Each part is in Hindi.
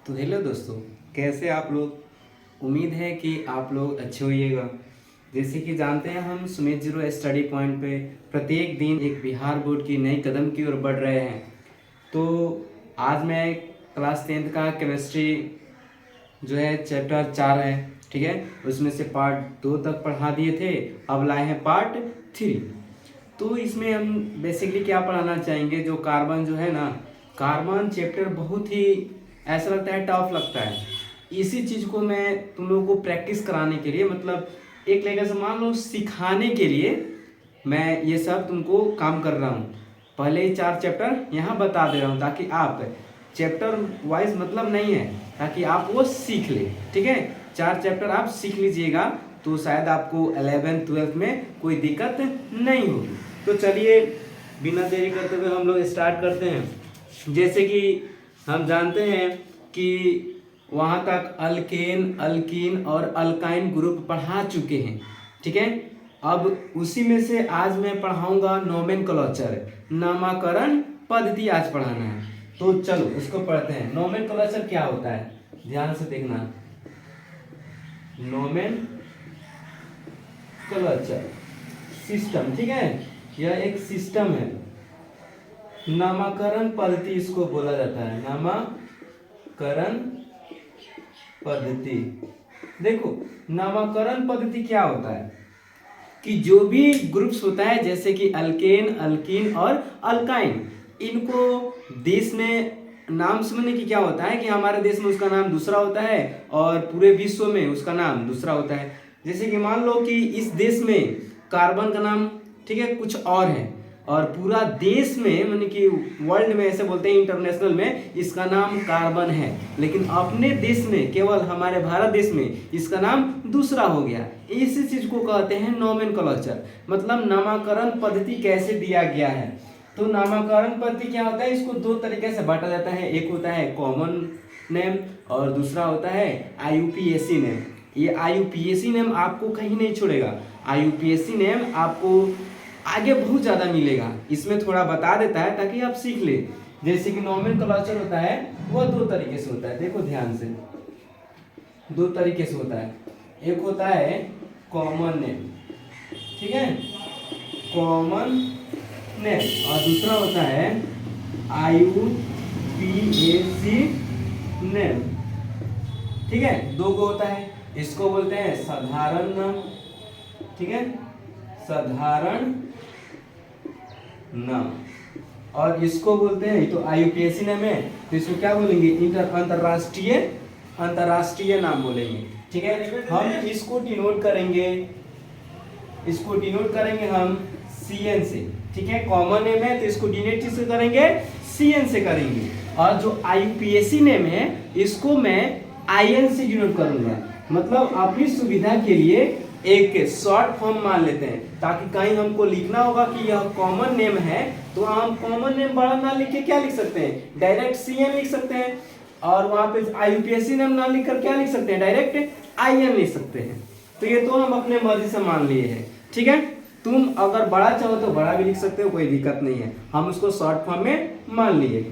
तो हेलो दोस्तों, कैसे आप लोग। उम्मीद है कि आप लोग अच्छे होइएगा। जैसे कि जानते हैं, हम सुमित जीरो स्टडी पॉइंट पे प्रत्येक दिन एक बिहार बोर्ड की नई कदम की ओर बढ़ रहे हैं। तो आज मैं क्लास 10th का केमिस्ट्री जो है चैप्टर 4 है, ठीक है, उसमें से पार्ट 2 तक पढ़ा दिए थे। अब लाए हैं पार्ट 3। तो इसमें हम बेसिकली क्या पढ़ाना चाहेंगे, जो कार्बन जो है ना, कार्बन चैप्टर बहुत ही ऐसा लगता है टफ लगता है। इसी चीज़ को मैं तुम लोगों को प्रैक्टिस कराने के लिए, मतलब एक तरीके से मान लो सिखाने के लिए, मैं ये सब तुमको काम कर रहा हूँ। पहले ही 4 चैप्टर यहाँ बता दे रहा हूँ ताकि आप चैप्टर वाइज मतलब नहीं है, ताकि आप वो सीख ले। ठीक है, 4 चैप्टर आप सीख लीजिएगा तो शायद आपको 11th 12th में कोई दिक्कत नहीं होगी। तो चलिए बिना देरी करते हुए हम लोग स्टार्ट करते हैं। जैसे कि हम जानते हैं कि वहाँ तक अल्केन, अल्कीन और अल्काइन ग्रुप पढ़ा चुके हैं। ठीक है, अब उसी में से आज मैं पढ़ाऊंगा नोमेनक्लेचर, नामकरण पद्धति आज पढ़ाना है। तो चलो उसको पढ़ते हैं। नोमेनक्लेचर क्या होता है, ध्यान से देखना। नोमेनक्लेचर सिस्टम, ठीक है, यह एक सिस्टम है। नामकरण पद्धति इसको बोला जाता है, नामकरण पद्धति। देखो नामकरण पद्धति क्या होता है कि जो भी ग्रुप्स होता है, जैसे कि अल्केन, अल्कीन और अल्काइन, इनको देश में नाम समझने की क्या होता है कि हमारे देश में उसका नाम दूसरा होता है और पूरे विश्व में उसका नाम दूसरा होता है। जैसे कि मान लो कि इस देश में कार्बन का नाम, ठीक है, कुछ और है, और पूरा देश में माने कि वर्ल्ड में ऐसे बोलते हैं, इंटरनेशनल में इसका नाम कार्बन है, लेकिन अपने देश में, केवल हमारे भारत देश में इसका नाम दूसरा हो गया। इसी चीज को कहते हैं नोमेनक्लेचर, मतलब नामकरण पद्धति कैसे दिया गया है। तो नामकरण पद्धति क्या होता है, इसको 2 तरीके से बांटा जाता है। एक होता है कॉमन नेम और दूसरा होता है IUPAC नेम। ये IUPAC नेम आपको कहीं नहीं छोड़ेगा। IUPAC नेम आपको आगे बहुत ज़्यादा मिलेगा, इसमें थोड़ा बता देता है ताकि आप सीख ले। जैसे कि नोमेनक्लेचर होता है वह 2 तरीके से होता है, देखो ध्यान से, 2 तरीके से होता है। एक होता है कॉमन नेम, ठीक है, कॉमन नेम, और दूसरा होता है IUPAC नेम। ठीक है, 2 को होता है। इसको बोलते हैं साधारण नाम, ठीक है, साधारण नाम, और इसको बोलते हैं, तो IUPAC नाम है तो इसको क्या बोलेंगे, अंतरराष्ट्रीय, अंतरराष्ट्रीय नाम बोलेंगे। ठीक है, हम इसको डिनोट करेंगे, इसको डिनोट करेंगे हम CN से। ठीक है, कॉमन नेम है तो इसको डिनोट किससे करेंगे, CN से करेंगे। और जो IUPAC नेम है इसको मैं IN से डिनोट करूंगा। मतलब अपनी सुविधा के लिए एक शॉर्ट फॉर्म मान लेते हैं, ताकि कहीं हमको लिखना होगा कि यह कॉमन नेम है तो हम कॉमन नेम बड़ा ना लिख के क्या लिख सकते हैं, डायरेक्ट CN लिख सकते हैं। और वहां पे IUPAC नेम ना लिख कर क्या लिख सकते हैं, डायरेक्ट IN लिख सकते हैं। तो ये तो हम अपने मर्जी से मान लिए हैं। ठीक है, तुम अगर बड़ा चाहो तो बड़ा भी लिख सकते हो, कोई दिक्कत नहीं है, हम उसको शॉर्ट फॉर्म में मान लिए।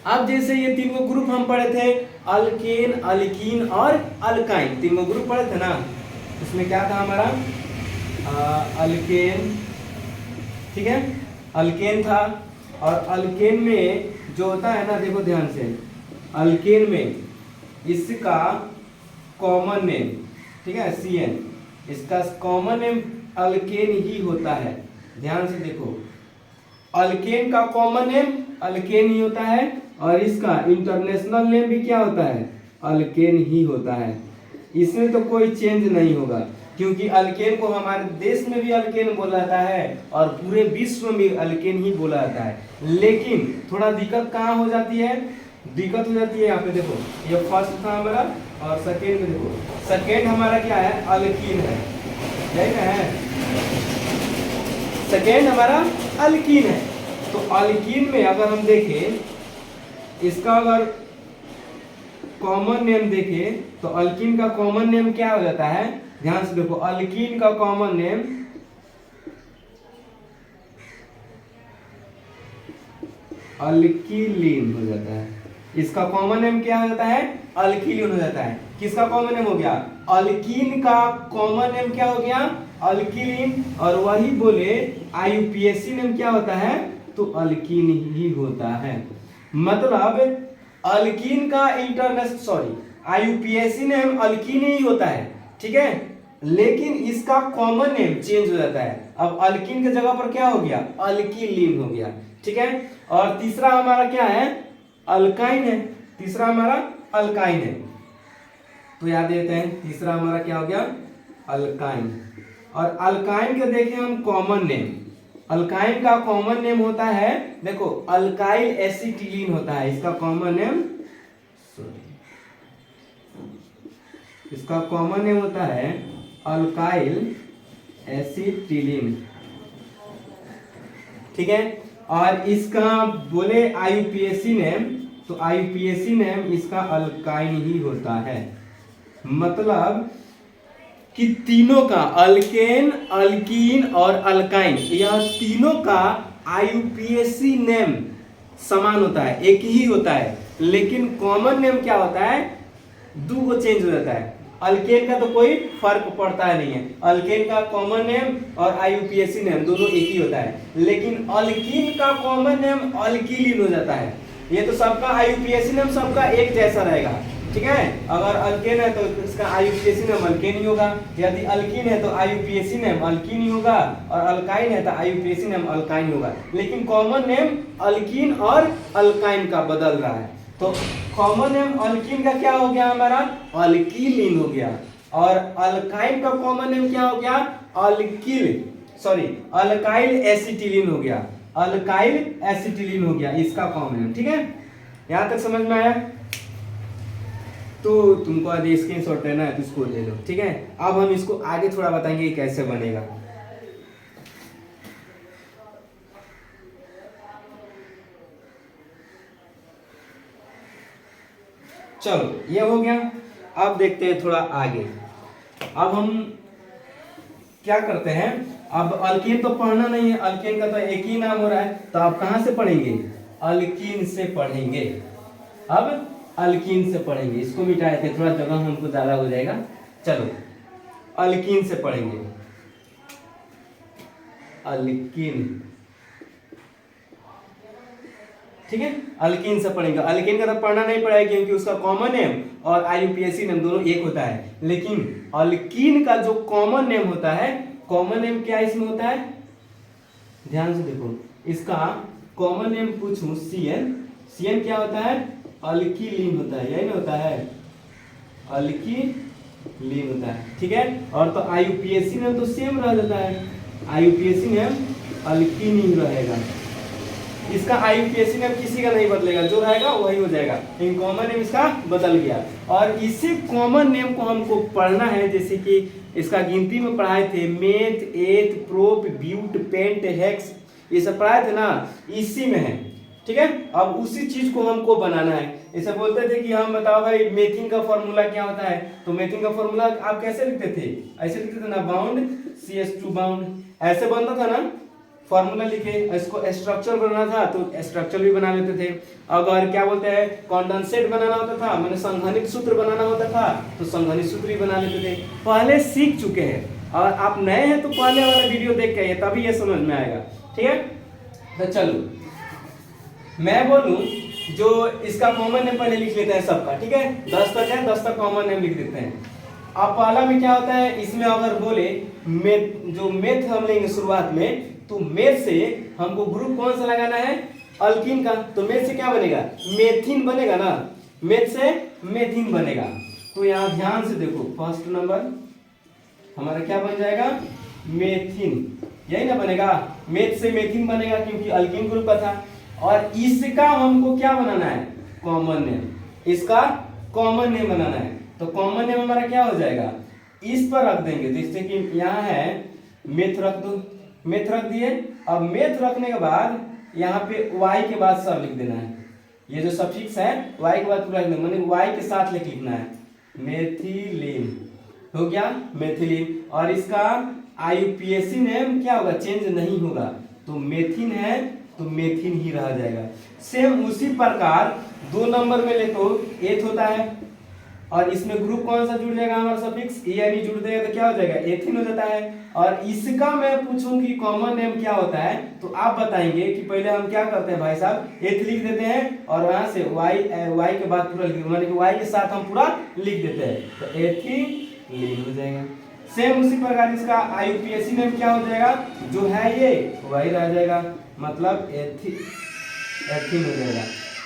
अब जैसे ये 3 ग्रुप हम पढ़े थे, अल्केन, अल्कीन और अल्काइन, 3 ग्रुप पढ़े थे ना। इसमें क्या था हमारा, अल्केन, ठीक है, अल्केन था। और अल्केन में जो होता है ना, देखो ध्यान से, अल्केन में इसका कॉमन नेम, ठीक है, CN, इसका कॉमन नेम अल्केन ही होता है। ध्यान से देखो, अल्केन का कॉमन नेम अल्केन ही होता है और इसका इंटरनेशनल नेम भी क्या होता है, अल्केन ही होता है। इसमें तो कोई चेंज नहीं होगा, क्योंकि अल्केन को हमारे देश में भी अल्केन बोला जाता है और पूरे विश्व में अल्केन ही बोला जाता है। लेकिन थोड़ा दिक्कत कहाँ हो जाती है, दिक्कत हो जाती है यहाँ पे देखो, ये फर्स्ट था हमारा, और सेकेंड में देखो, सेकेंड हमारा क्या है, अल्कीन है, यही ना है, सेकेंड हमारा अल्कीन है। तो अल्कीन में अगर हम देखें, इसका अगर कॉमन नेम देखें तो अल्कीन का कॉमन नेम क्या हो जाता है, ध्यान से देखो, अल्कीन का कॉमन नेम अल्कीलीन हो जाता है। इसका कॉमन नेम क्या हो जाता है, अल्किलिन हो जाता है। किसका कॉमन नेम हो गया, अल्कीन का कॉमन नेम क्या हो गया, अल्किलिन। और वही बोले आईयूपीएसी नेम क्या होता है, तो अल्कीन ही होता है। मतलब अल्कीन का आईयूपीएसी नेम अल्कीन ही होता है, ठीक है, लेकिन इसका कॉमन नेम चेंज हो जाता है। अब अल्कीन के जगह पर क्या हो गया, अल्किलिन हो गया, ठीक है। और तीसरा हमारा क्या है, अल्काइन है। तीसरा हमारा अल्काइन है, तो याद देते हैं तीसरा हमारा क्या हो गया, अल्काइन। और अल्काइन के देखें हम कॉमन नेम, अल्काइन का कॉमन नेम होता है, देखो अल्काइल एसिटिलीन होता है इसका कॉमन नेम, इसका कॉमन नेम होता है अल्काइल एसिटिलीन, ठीक है। और इसका बोले आईयूपीएसी नेम, तो आईयूपीएसी नेम इसका अल्काइन ही होता है। मतलब कि तीनों का अल्केन, अल्कीन और अल्काइन, यह तीनों का आईयूपीएसी नेम समान होता है, एक ही होता है, लेकिन कॉमन नेम क्या होता है, दो को चेंज हो जाता है। अल्केन का तो कोई फर्क पड़ता है नहीं है, अल्केन का कॉमन नेम और आईयूपीएसी नेम दोनों एक ही होता है, लेकिन अल्कीन का कॉमन नेम अल्किलिन हो जाता है। ये तो सबका आईयूपीएसी नेम सबका एक जैसा रहेगा, ठीक है। अगर अल्केन है तो इसका आईयूपीएसी नेम अल्केन ही होगा, यदि अल्कीन है तो आईयूपीएसी नेम अल्कीन ही होगा, और अल्काइन है तो आईयूपीएसी नेम अल्काइन होगा, लेकिन कॉमन नेम अल्कीन और अल्काइन का बदल रहा है। तो कॉमन नेम अल्कीन का क्या हो गया हमारा, अल्किलिन हो गया, और अल्काइन का कॉमन नेम क्या हो गया, अल्काइल एसिटिलीन हो गया, अल्काइल एसिटिलीन हो गया इसका कॉमन नेम, ठीक है। यहां तक समझ में आया, तो तुमको यदि स्क्रीनशॉट लेना है तो इसको ले लो, ठीक है। अब हम इसको आगे थोड़ा बताएंगे कि कैसे बनेगा। चलो ये हो गया, अब देखते हैं थोड़ा आगे। अब हम क्या करते हैं, अब अल्कीन तो पढ़ना नहीं है, अल्कीन का तो एक ही नाम हो रहा है, तो आप कहां से पढ़ेंगे, अल्कीन से पढ़ेंगे। अब अल्कीन से पढ़ेंगे, इसको मिटाए थे, थोड़ा जगह हमको ज्यादा हो जाएगा। चलो अल्कीन से पढ़ेंगे, अल्कीन, ठीक है, अल्कीन से पढ़ेंगे। अल्कीन का तो पढ़ना नहीं पड़ेगा क्योंकि उसका कॉमन नेम और आईयूपीएसी नेम दोनों एक होता है, लेकिन अल्कीन का जो कॉमन नेम होता है, कॉमन नेम क्या इसमें होता है, ध्यान से देखो, इसका कॉमन नेम पूछूं सीएन, सीएन क्या होता है, अल्किलीन होता है, यही ना होता है, अल्किलीन होता है, ठीक है। और तो आईयूपीएसी नेम तो सेम रह जाता है, आईयूपीएसी नेम अल्कीन ही रहेगा, इसका आईयूपीएसी नेम किसी का नहीं बदलेगा, जो रहेगा वही हो जाएगा, लेकिन कॉमन नेम इसका बदल गया। और इसी कॉमन नेम को हमको पढ़ना है, जैसे कि इसका गिनती में पढ़ाए थे, मेथ, एथ, प्रोप, ब्यूट, पेंट, हेक्स, ये सब पढ़ाए थे ना, इसी में है, ठीक है। अब उसी चीज को हमको बनाना है। इसे बोलते थे कि हम बताओ भाई मेथिंग का फॉर्मूला क्या होता है, तो मेथिंग का फॉर्मूला आप कैसे लिखते थे, ऐसे लिखते थे ना, बाउंड CH2 बाउंड, ऐसे बनता था ना फॉर्मूला लिखे। इसको स्ट्रक्चर बनाना था तो स्ट्रक्चर भी बना लेते थे। अगर क्या बोलते हैं कॉन्डेंसेट बनाना होता था, मैंने संघनित सूत्र बनाना होता था तो संघनित सूत्र भी बना लेते थे, पहले सीख चुके हैं। और आप नए हैं तो पहले वाला वीडियो देख के तभी ये समझ में आएगा, ठीक है। तो चलो मैं बोलूं, जो इसका कॉमन नेम पहले लिख लेते हैं सबका, ठीक है, 10 तक है, 10 तक कॉमन नेम लिख देते हैं। अब पहला में क्या होता है, इसमें अगर बोले मेथ हम लेंगे शुरुआत में, तो मेथ से हमको ग्रुप कौन सा लगाना है, अल्कीन का, तो मेथ से क्या बनेगा, मेथिन बनेगा ना, मेथ से मेथिन बनेगा। तो यहाँ ध्यान से देखो, फर्स्ट नंबर हमारा क्या बन जाएगा, मेथिन, यही ना बनेगा, मेथ से मेथिन बनेगा क्योंकि अल्कीन ग्रुप का था। और इसका हमको क्या बनाना है, कॉमन नेम, इसका कॉमन नेम बनाना है। तो कॉमन नेम हमारा क्या हो जाएगा, इस पर रख देंगे, जैसे कि यहाँ है मेथ रख दो, मेथ रख दिए। अब मेथ रखने के बाद यहाँ पे y के बाद सब लिख देना है, ये जो सफिक्स है y के बाद पूरा लिख देना, माने y के साथ लिखना है, मेथिलीन हो गया, मेथिलीन। और इसका आईयूपीएसी नेम क्या होगा, चेंज नहीं होगा, तो मेथिन है तो मेथिन ही रह जाएगा। सेम उसी प्रकार 2 नंबर में ले तो एथ होता है और इसमें ग्रुप कौन सा जुड़ जाएगा हमारा सफिक्स यानी जुड़ जाएगा तो क्या हो जाएगा एथिन हो जाता है। और इसका मैं पूछूं कि कॉमन नेम क्या होता है तो आप बताएंगे कि पहले हम क्या करते हैं भाई साहब एथ लिख देते हैं और वहां से वाई के बाद पूरा लिख देते हैं, माने कि वाई के साथ हम पूरा लिख देते हैं तो एथिलीन हो जाएगा। सेम उसी प्रकार इसका आईयूपीएसी नेम क्या हो जाएगा जो है ये वही रह जाएगा, मतलब एथिन हो जाएगा।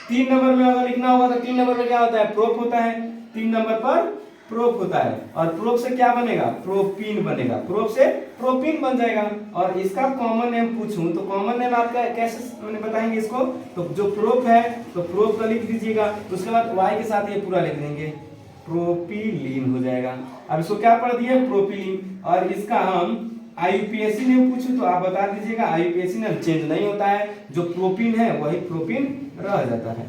3 नंबर में अगर लिखना होगा तो 3 नंबर में क्या होता है प्रोप होता है, 3 नंबर पर प्रोप होता है और प्रोप से क्या बनेगा प्रोपीन बनेगा, प्रोप से प्रोपीन बन जाएगा। और इसका कॉमन नेम पूछूं तो कॉमन नेम आपका कैसे मैंने बताएंगे इसको, तो जो प्रोप है तो प्रोप का लिख दीजिएगा, उसके बाद वाई के साथ ये पूरा लिख देंगे प्रोपिलीन हो जाएगा। अब इसको क्या पढ़ दिए प्रोपिलीन। और इसका हम आईयूपीएसी नेम पूछूं तो आप बता दीजिएगा आईयूपीएसी नेम चेंज नहीं होता है, जो प्रोपीन है वही प्रोपीन रह जाता है।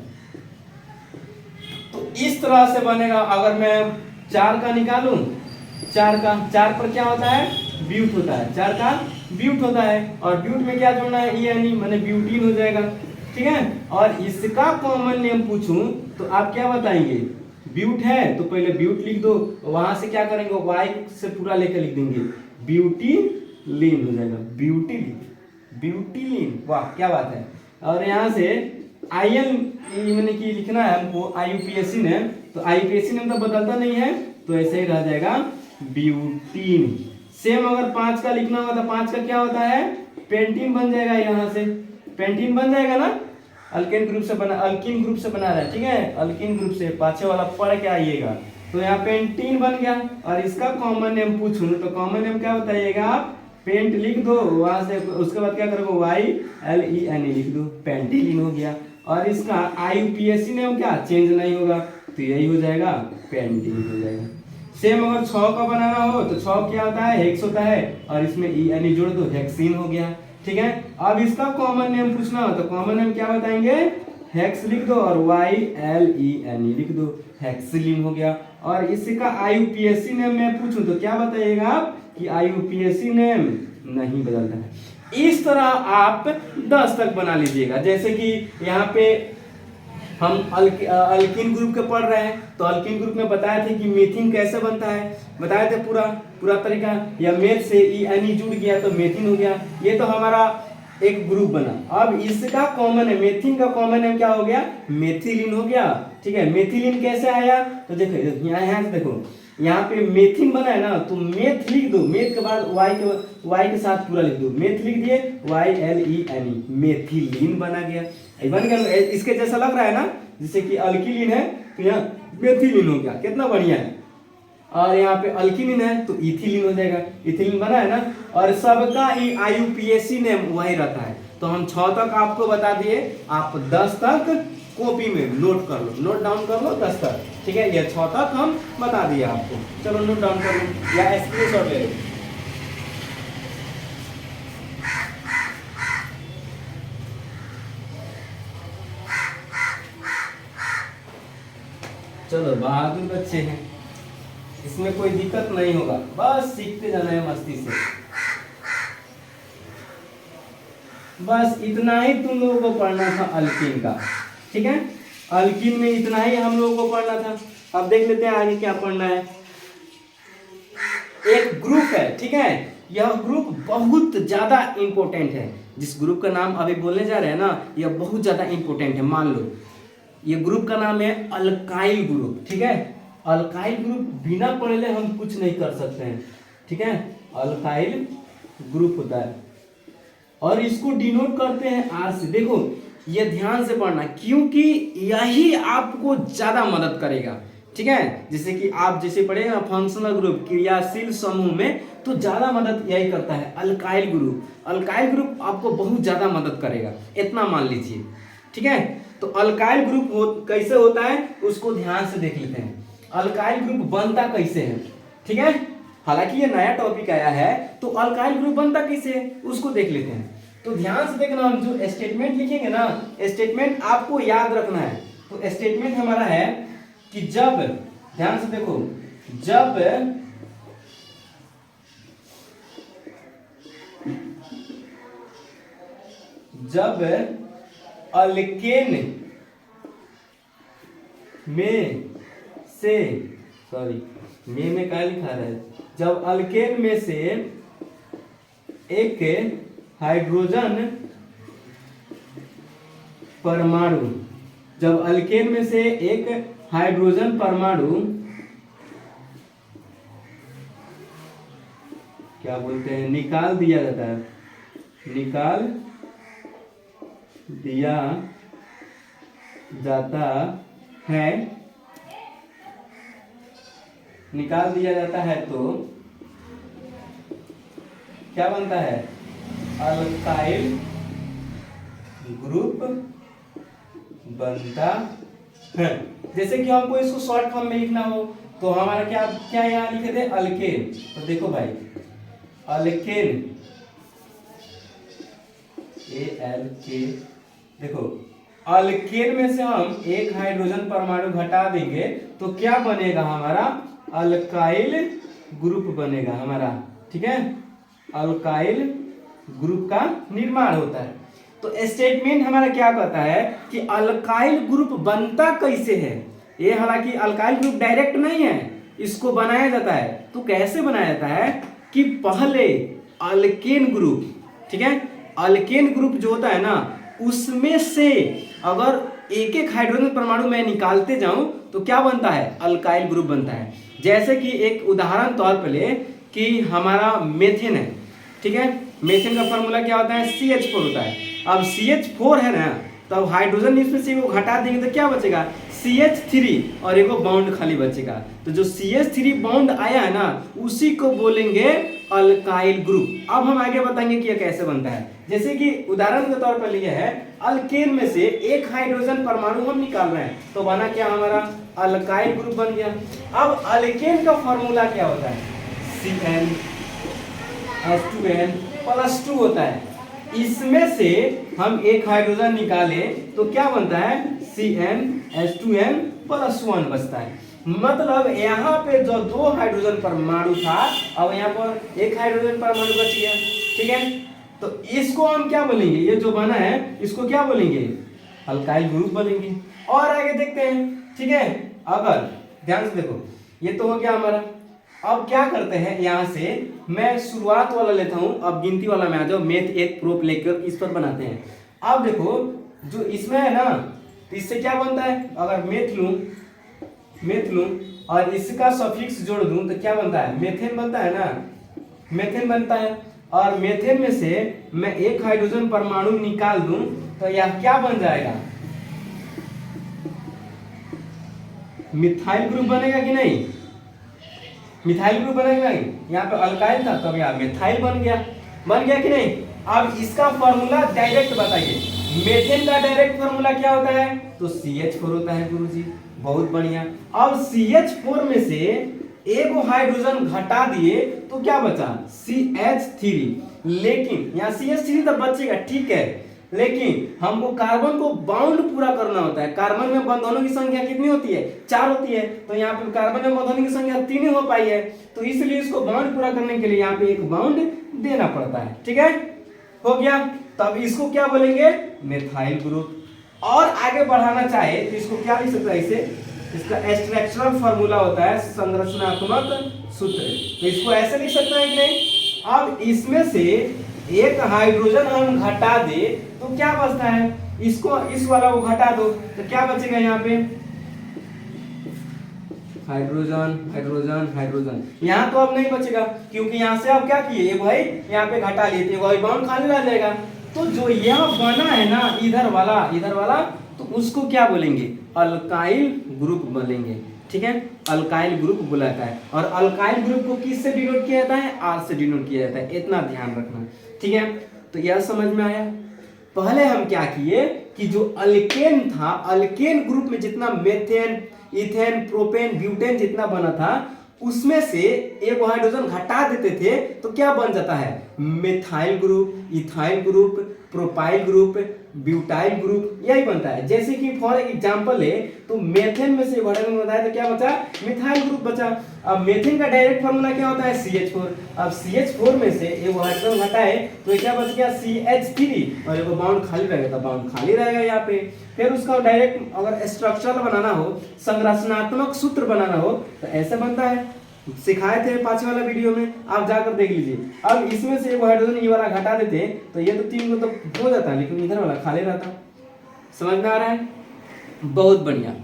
तो इस तरह से बनेगा। अगर मैं 4 का निकालूं 4 पर क्या होता है ब्यूट होता है, 4 का ब्यूट होता है और ब्यूट में क्या जोड़ना है यानी माने ब्यूटीन हो जाएगा, ठीक है। और इसका कॉमन नेम पूछूं तो आप क्या बताएंगे ब्यूट है तो पहले ब्यूट लिख दो, वहां से क्या करेंगे वाई से पूरा लेकर लिख देंगे ब्यूटीलीन हो जाएगा, ब्यूटीलीन वाह क्या बात है। और यहाँ से आईएन मैंने कि लिखना है हमको आईयूपीएसी नेम, तो आईयूपीएसी नेम तो बदलता नहीं है तो ऐसे ही रह जाएगा ब्यूटीन। सेम अगर 5 का लिखना होगा तो 5 का क्या होता है पेंटीन बन जाएगा, यहाँ से पेंटीन बन जाएगा ना, अल्केन ग्रुप से बना अल्किन ग्रुप से बना रहा है, ठीक है अल्किन ग्रुप से पाछे वाला पढ़ के आइएगा तो यहाँ पेंटीन बन गया। और इसका कॉमन नेम पूछूं तो कॉमन नेम क्या बताइएगा आप पेंट लिख दो, वहां से उसके बाद क्या करोगे YLEN लिख दो पेंटिलीन हो गया। और इसका आईयूपीएसी नेम क्या चेंज नहीं होगा तो यही हो जाएगा पेंटिन हो जाएगा। सेम अगर 6 का बनाना हो तो 6 क्या होता है हेक्स होता है और इसमें EN जोड़ दो हेक्सीन हो गया, ठीक है। अब इसका कॉमन नेम पूछना हो तो कॉमन नेम क्या बताएंगे हेक्स लिख दो और YLEN लिख दो हेक्सिलीन हो गया। और इसका आईयूपीएसी नेम मैं पूछूं तो क्या बताइएगा आप कि आईयूपीएसी नेम नहीं बदलता है। इस तरह आप 10 तक बना लीजिएगा। जैसे कि यहाँ पे हम अल्किन ग्रुप के पढ़ रहे हैं तो अल्किन ग्रुप में बताए थे कि मेथिन कैसे बनता है, बताए थे पूरा तरीका, या मेथ से EN जुड़ गया तो मेथिन हो गया, ये तो हमारा एक ग्रुप बना। अब इसका कॉमन है मेथिन का कॉमन नेम क्या हो गया मेथिलीन हो गया, ठीक है। मेथिलीन कैसे आया तो देखो यहाँ से देखो यहाँ पे मेथिन बना है ना तो मेथ लिख दो, मेथ के बाद वाई के साथ पूरा लिख दो, मेथ लिख दिए YLEN मेथिलीन बना गया, बन गया। इसके जैसा लग रहा है ना जैसे कि अल्किलीन है तो यहाँ मेथिलीन हो गया, कितना बढ़िया है। और यहाँ पे अल्किलीन है तो इथिलीन हो जाएगा, इथिलीन बना है ना। और सबका आईयूपीएसी नेम वही रहता है। तो हम 6 तक आपको बता दिए, आप 10 तक कॉपी में नोट कर लो, नोट डाउन कर लो 10 तक, ठीक है। ये 6 तक हम बता दिए आपको, चलो नोट डाउन कर लो या स्क्रीनशॉट ले लो। चलो बहादुर बच्चे हैं, इसमें कोई दिक्कत नहीं होगा, बस सीखते जाना है मस्ती से। बस इतना ही तुम लोगों को पढ़ना था अल्किन का, ठीक है। अल्किन में इतना ही हम लोगों को पढ़ना था। अब देख लेते हैं आगे क्या पढ़ना है। एक ग्रुप है, ठीक है, यह ग्रुप बहुत ज्यादा इंपॉर्टेंट है। जिस ग्रुप का नाम अभी बोलने जा रहे हैं ना यह बहुत ज्यादा इंपॉर्टेंट है। मान लो ये ग्रुप का नाम है अल्काइल ग्रुप, ठीक है। अल्काइल ग्रुप बिना पढ़े हम कुछ नहीं कर सकते हैं, ठीक है। अल्काइल ग्रुप होता है और इसको डिनोट करते हैं R से। देखो ये ध्यान से पढ़ना क्योंकि यही आपको ज्यादा मदद करेगा, ठीक है। जैसे कि आप जैसे पढ़ेगा ना फंक्शनल ग्रुप क्रियाशील समूह में तो ज्यादा मदद यही करता है अल्काइल ग्रुप। अल्काइल ग्रुप आपको बहुत ज्यादा मदद करेगा, इतना मान लीजिए, ठीक है। तो अल्काइल ग्रुप कैसे होता है उसको ध्यान से देख लेते हैं। अल्काइल ग्रुप बनता कैसे है, ठीक है। हालांकि ये नया टॉपिक आया है तो अल्काइल ग्रुप बनता कैसे है उसको देख लेते हैं। तो ध्यान से देखना, हम जो स्टेटमेंट लिखेंगे ना स्टेटमेंट आपको याद रखना है। तो स्टेटमेंट हमारा है कि जब, ध्यान से देखो, जब जब अल्केन में से में क्या लिखा है, जब अल्केन में से एक हाइड्रोजन परमाणु, जब अल्केन में से एक हाइड्रोजन परमाणु क्या बोलते हैं, निकाल दिया जाता है, निकाल दिया जाता है, निकाल दिया जाता है तो क्या बनता है, अल्काइल ग्रुप बनता है। जैसे कि हमको इसको शॉर्ट फॉर्म में लिखना हो तो हमारा क्या क्या यहाँ लिखे थे, अल्केन। तो देखो भाई, अल्केन ALK, देखो अल्केन में से हम एक हाइड्रोजन परमाणु घटा देंगे तो क्या बनेगा हमारा, अल्काइल ग्रुप बनेगा हमारा, ठीक है, अल्काइल ग्रुप का निर्माण होता है। तो स्टेटमेंट हमारा क्या कहता है कि अल्काइल ग्रुप बनता कैसे है। ये हालांकि अल्काइल ग्रुप डायरेक्ट नहीं है, इसको बनाया जाता है। तो कैसे बनाया जाता है कि पहले अल्केन ग्रुप, ठीक है, अल्केन ग्रुप जो होता है ना, उसमें से अगर एक एक हाइड्रोजन परमाणु मैं निकालते जाऊं तो क्या बनता है, अल्काइल ग्रुप बनता है। जैसे कि एक उदाहरण तौर पर ले कि हमारा मेथेन है, ठीक है, मेथेन का फॉर्मूला क्या होता है, CH4 होता है। अब CH4 है ना, तब हाइड्रोजन इसमें से वो घटा देंगे तो क्या बचेगा, CH3 और एक बाउंड खाली बचेगा। तो जो CH3 बाउंड आया है ना, उसी को बोलेंगे अल्काइल ग्रुप। अब हम आगे बताएंगे कि यह कैसे बनता है। जैसे कि उदाहरण के तौर पर लिए है, अल्केन में से एक हाइड्रोजन परमाणु हम निकाल रहे हैं तो बना क्या हमारा, अल्काइल ग्रुप बन गया। अब अल्केन का फॉर्मूला क्या होता है, CnH2n+2 होता है। इसमें से हम एक हाइड्रोजन निकालें तो क्या बनता है, CnH2n+1 बचता है। मतलब यहाँ पे जो दो हाइड्रोजन परमाणु था, अब यहाँ पर एक हाइड्रोजन परमाणु बच गया, ठीक है। तो इसको हम क्या बोलेंगे, ये जो बना है इसको क्या बोलेंगे, अल्काइल ग्रुप बोलेंगे। और आगे देखते हैं, ठीक है। अगर ध्यान से देखो, ये तो हो गया हमारा। अब क्या करते हैं, यहाँ से मैं शुरुआत वाला लेता हूं, अब गिनती वाला में आ जाओ, मेथ 1 प्रूफ लेकर इस पर बनाते हैं। अब देखो जो इसमें है ना, तो इससे क्या बनता है, अगर मेथ लूं और इसका सफिक्स जोड़ दूं तो क्या बनता है, मेथेन बनता है ना, मेथेन बनता है। और मेथेन में से मैं एक हाइड्रोजन परमाणु निकाल दूं तो यह क्या बन जाएगा, मिथाइल ग्रुप बनेगा कि नहीं, मिथाइल ग्रुप बनेगा नहीं। यहाँ पे अल्काइल था तब यहाँ मिथाइल बन गया कि नहीं। अब इसका फॉर्मूला डायरेक्ट बताइए, मेथेन का डायरेक्ट फॉर्मूला क्या होता है, तो CH4 होता है गुरुजी, बहुत बढ़िया। अब CH4 में से एक हाइड्रोजन घटा दिए तो क्या बचा, CH3। लेकिन यहाँ CH3 तो बचेगा, ठीक है, लेकिन हमको कार्बन को बाउंड पूरा करना होता है। कार्बन में बंधनों की संख्या कितनी होती है, 4 होती है। तो यहाँ पे कार्बन में बंधनों की संख्या 3 ही हो पाई है, तो इसलिए इसको बाउंड पूरा करने के लिए यहाँ पे एक बाउंड देना पड़ता है, ठीक है, हो गया। तब इसको क्या बोलेंगे, मिथाइल ग्रुप। और आगे बढ़ाना चाहे तो इसको क्या लिख सकता है, इसे, इसका स्ट्रक्चरल फॉर्मूला होता है संरचनात्मक सूत्र, तो इसको ऐसे लिख सकते हैं कि नहीं। अब इसमें से एक हाइड्रोजन हम घटा दे तो क्या बचता है, इसको इस वाला को घटा दो तो क्या बचेगा, यहाँ पे हाइड्रोजन हाइड्रोजन हाइड्रोजन। यहाँ तो अब नहीं बचेगा क्योंकि यहाँ से अब क्या किए, एक भाई यहाँ पे घटा लिए थे, वही बाउंड खाली रह जाएगा। तो जो यह बना है ना, इधर वाला तो उसको क्या बोलेंगे, अल्काइल ग्रुप बोलेंगे, ठीक है, अल्काइल ग्रुप बुलाता है। और अल्काइल ग्रुप को किस से डिनोट किया जाता है, R से डिनोट किया जाता है, इतना ध्यान रखना, ठीक है। तो यह समझ में आया। पहले हम क्या किए कि जो अल्केन था, अल्केन ग्रुप में जितना मेथेन, इथेन, प्रोपेन, ब्यूटेन जितना बना था, उसमें से एक हाइड्रोजन घटा देते थे तो क्या बन जाता है, methyl group, ethyl group, propyl group, butyl group, यही बनता है। जैसे कि फॉर एग्जांपल है तो मेथेन में से हाइड्रोजन बताया तो क्या बचा, मिथाइल ग्रुप बचा। अब मेथेन का डायरेक्ट फार्मूला क्या होता है, CH4। अब CH4 में से एक हाइड्रोजन घटाए तो क्या बच गया, CH3, और एक बाउंड खाली रहेगा तो बाउंड खाली रहेगा यहाँ पे। फिर उसका डायरेक्ट अगर स्ट्रक्चर बनाना हो, संरचनात्मक सूत्र बनाना हो तो ऐसे बनता है, सिखाए थे 5 वाला वीडियो में, आप जाकर देख लीजिए। अब इसमें से एक हाइड्रोजन ये वाला घटा देते तो ये तो 3 को तो हो जाता, लेकिन इधर वाला खाली रहता। समझ में आ रहा है, बहुत बढ़िया।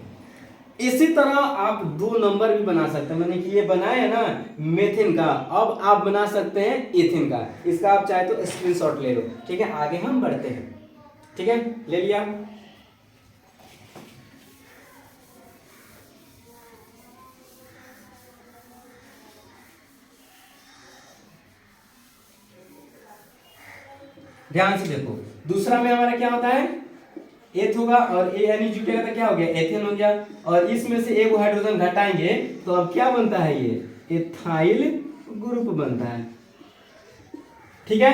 इसी तरह आप 2 नंबर भी बना सकते हैं, मैंने कि ये बनाया है ना मेथेन का, अब आप बना सकते हैं एथेन का। इसका आप चाहे तो स्क्रीनशॉट ले लो, ठीक है। आगे हम बढ़ते हैं, ठीक है, ले लिया। ध्यान से देखो, दूसरा में हमारा क्या होता है, एथ होगा और ए यानी जुटेगा तो क्या हो गया, एथेन हो गया। और इसमें से एक हाइड्रोजन घटाएंगे तो अब क्या बनता है, ये एथाइल ग्रुप बनता है, ठीक है।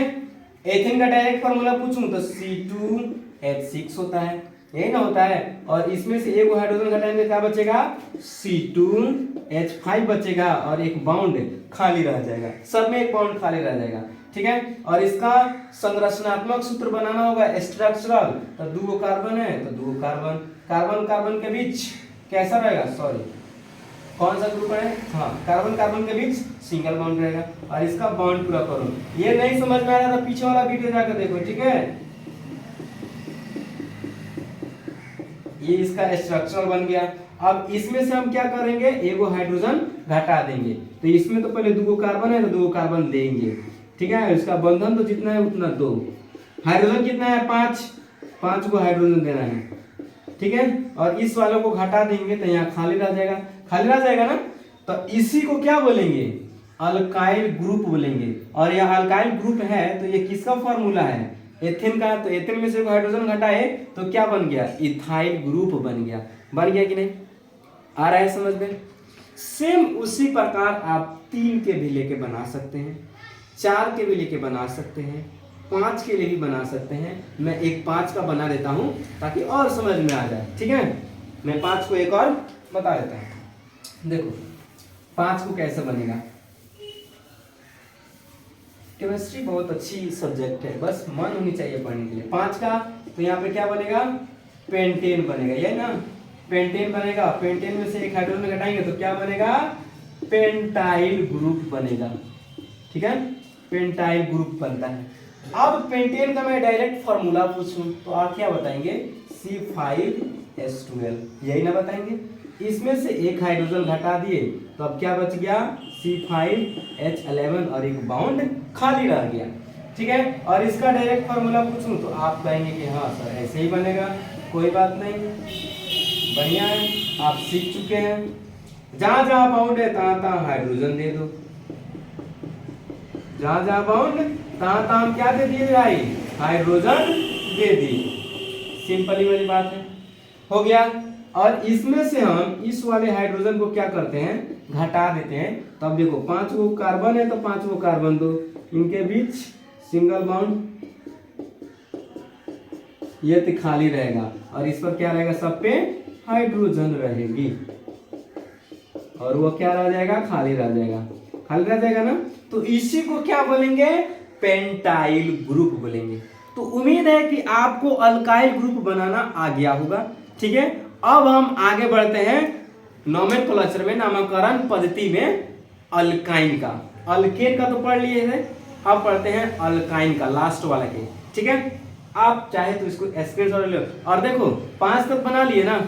एथेन का डायरेक्ट फार्मूला पूछूं तो C2H6 होता है, यही ना होता है। और इसमें से एक हाइड्रोजन घटाएंगे क्या बचेगा, C2H5 बचेगा और एक बाउंड खाली रह जाएगा, सब में एक बाउंड खाली रह जाएगा, ठीक है। और इसका संरचनात्मक सूत्र बनाना होगा स्ट्रक्चरल, तो 2 कार्बन है तो 2 कार्बन, कार्बन कार्बन के बीच कैसा रहेगा, सॉरी कौन सा ग्रुप है, हाँ कार्बन कार्बन के बीच सिंगल बॉन्ड रहेगा। और इसका बॉन्ड पूरा करो, ये नहीं समझ में आ रहा था पीछे वाला वीडियो जाकर देखो, ठीक है। ये इसका स्ट्रक्चर बन गया। अब इसमें से हम क्या करेंगे, एगो हाइड्रोजन घटा देंगे, तो इसमें तो पहले 2 कार्बन है तो 2 कार्बन देंगे, ठीक है। इसका बंधन तो जितना है उतना 2, हाइड्रोजन कितना है 5 को हाइड्रोजन देना है, ठीक है। और इस वालों को घटा देंगे तो यहाँ खाली रह जाएगा, खाली रह जाएगा ना, तो इसी को क्या बोलेंगे, अल्काइल ग्रुप बोलेंगे। और यह अल्काइल ग्रुप है तो ये किसका फॉर्मूला है, एथेन का। तो एथेन में से हाइड्रोजन घटाए तो क्या बन गया, इथाइल ग्रुप बन गया। बन गया कि नहीं, आ रहा है समझ में। सेम उसी प्रकार आप 3 के भी लेके बना सकते हैं, 4 के भी लेके बना सकते हैं, 5 के लिए भी बना सकते हैं। मैं एक 5 का बना देता हूं ताकि और समझ में आ जाए, ठीक है। मैं 5 को एक और बता देता हूं। देखो 5 को कैसे बनेगा, केमिस्ट्री बहुत अच्छी सब्जेक्ट है, बस मन होनी चाहिए पढ़ने के लिए। 5 का तो यहाँ पे क्या बनेगा, पेंटेन बनेगा, यही ना, पेंटेन बनेगा। पेंटेन में से एक हाइड्रोजन घटाएंगे तो क्या बनेगा, पेंटाइल ग्रुप बनेगा, ठीक है, पेंटाइल ग्रुप बनता है। अब पेंटेन का मैं डायरेक्ट फार्मूला पूछूं तो आप क्या बताएंगे, C5H12, यही ना बताएंगे। इसमें से एक हाइड्रोजन घटा दिए तो अब क्या बच गया, C5H11 और एक बाउंड खाली रह गया, ठीक है। और इसका डायरेक्ट फार्मूला पूछूं तो आप कहेंगे कि हाँ सर ऐसे ही बनेगा, कोई बात नहीं, बढ़िया है, आप सीख चुके हैं। जहां जहां बाउंड है तहां तहां हाइड्रोजन दे दो, जहां जहां बाउंड तहां तहां हम क्या दे दिए भाई, हाइड्रोजन दे दिए, सिंपली वाली बात है, हो गया। और इसमें से हम इस वाले हाइड्रोजन को क्या करते हैं, घटा देते हैं। तब देखो 5 गो कार्बन है तो 5 गो कार्बन दो, इनके बीच सिंगल बॉन्ड, ये तो खाली रहेगा और इस पर क्या रहेगा, सब पे हाइड्रोजन रहेगी और वो क्या रह जाएगा, खाली रह जाएगा, खाली रह जाएगा ना। तो इसी को क्या बोलेंगे, पेंटाइल ग्रुप बोलेंगे। तो उम्मीद है कि आपको अल्काइल ग्रुप बनाना आ गया होगा, ठीक है। अब हम आगे बढ़ते हैं नोमेनक्लेचर में, नामकरण पद्धति में अल्काइन का। अल्केन का तो पढ़ लिए थे, अब पढ़ते हैं अल्काइन का, लास्ट वाला के, ठीक है। आप चाहे तो इसको स्क्रीनशॉट ले लो और देखो 5 तक बना लिए ना,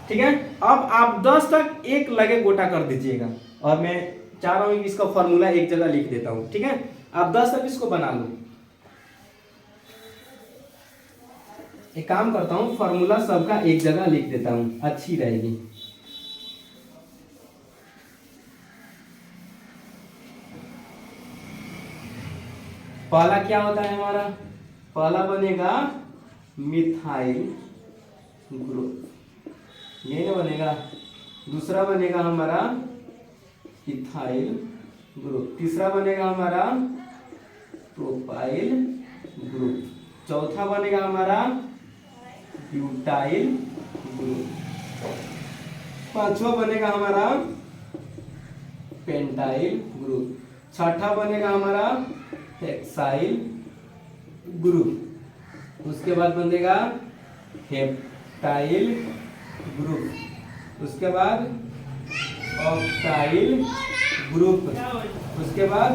ठीक है। अब आप 10 तक एक लगे गोटा कर दीजिएगा और मैं चाह रहा हूं कि इसका फॉर्मूला एक जगह लिख देता हूं, ठीक है। आप 10 तक इसको बना लो। एक काम करता हूं, फॉर्मूला सबका एक जगह लिख देता हूं, अच्छी रहेगी। पहला क्या होता है हमारा, पहला बनेगा मिथाइल ग्रुप, ये ना बनेगा। दूसरा बनेगा हमारा इथाइल ग्रुप, तीसरा बनेगा हमारा प्रोपाइल ग्रुप, चौथा बनेगा हमारा ब्यूटाइल ग्रुप। पांचवा बनेगा हमारा पेंटाइल ग्रुप। छठा बनेगा हमारा हेक्साइल ग्रुप। उसके बाद बनेगा हेप्टाइल ग्रुप। उसके बाद ऑक्टाइल ग्रुप। उसके बाद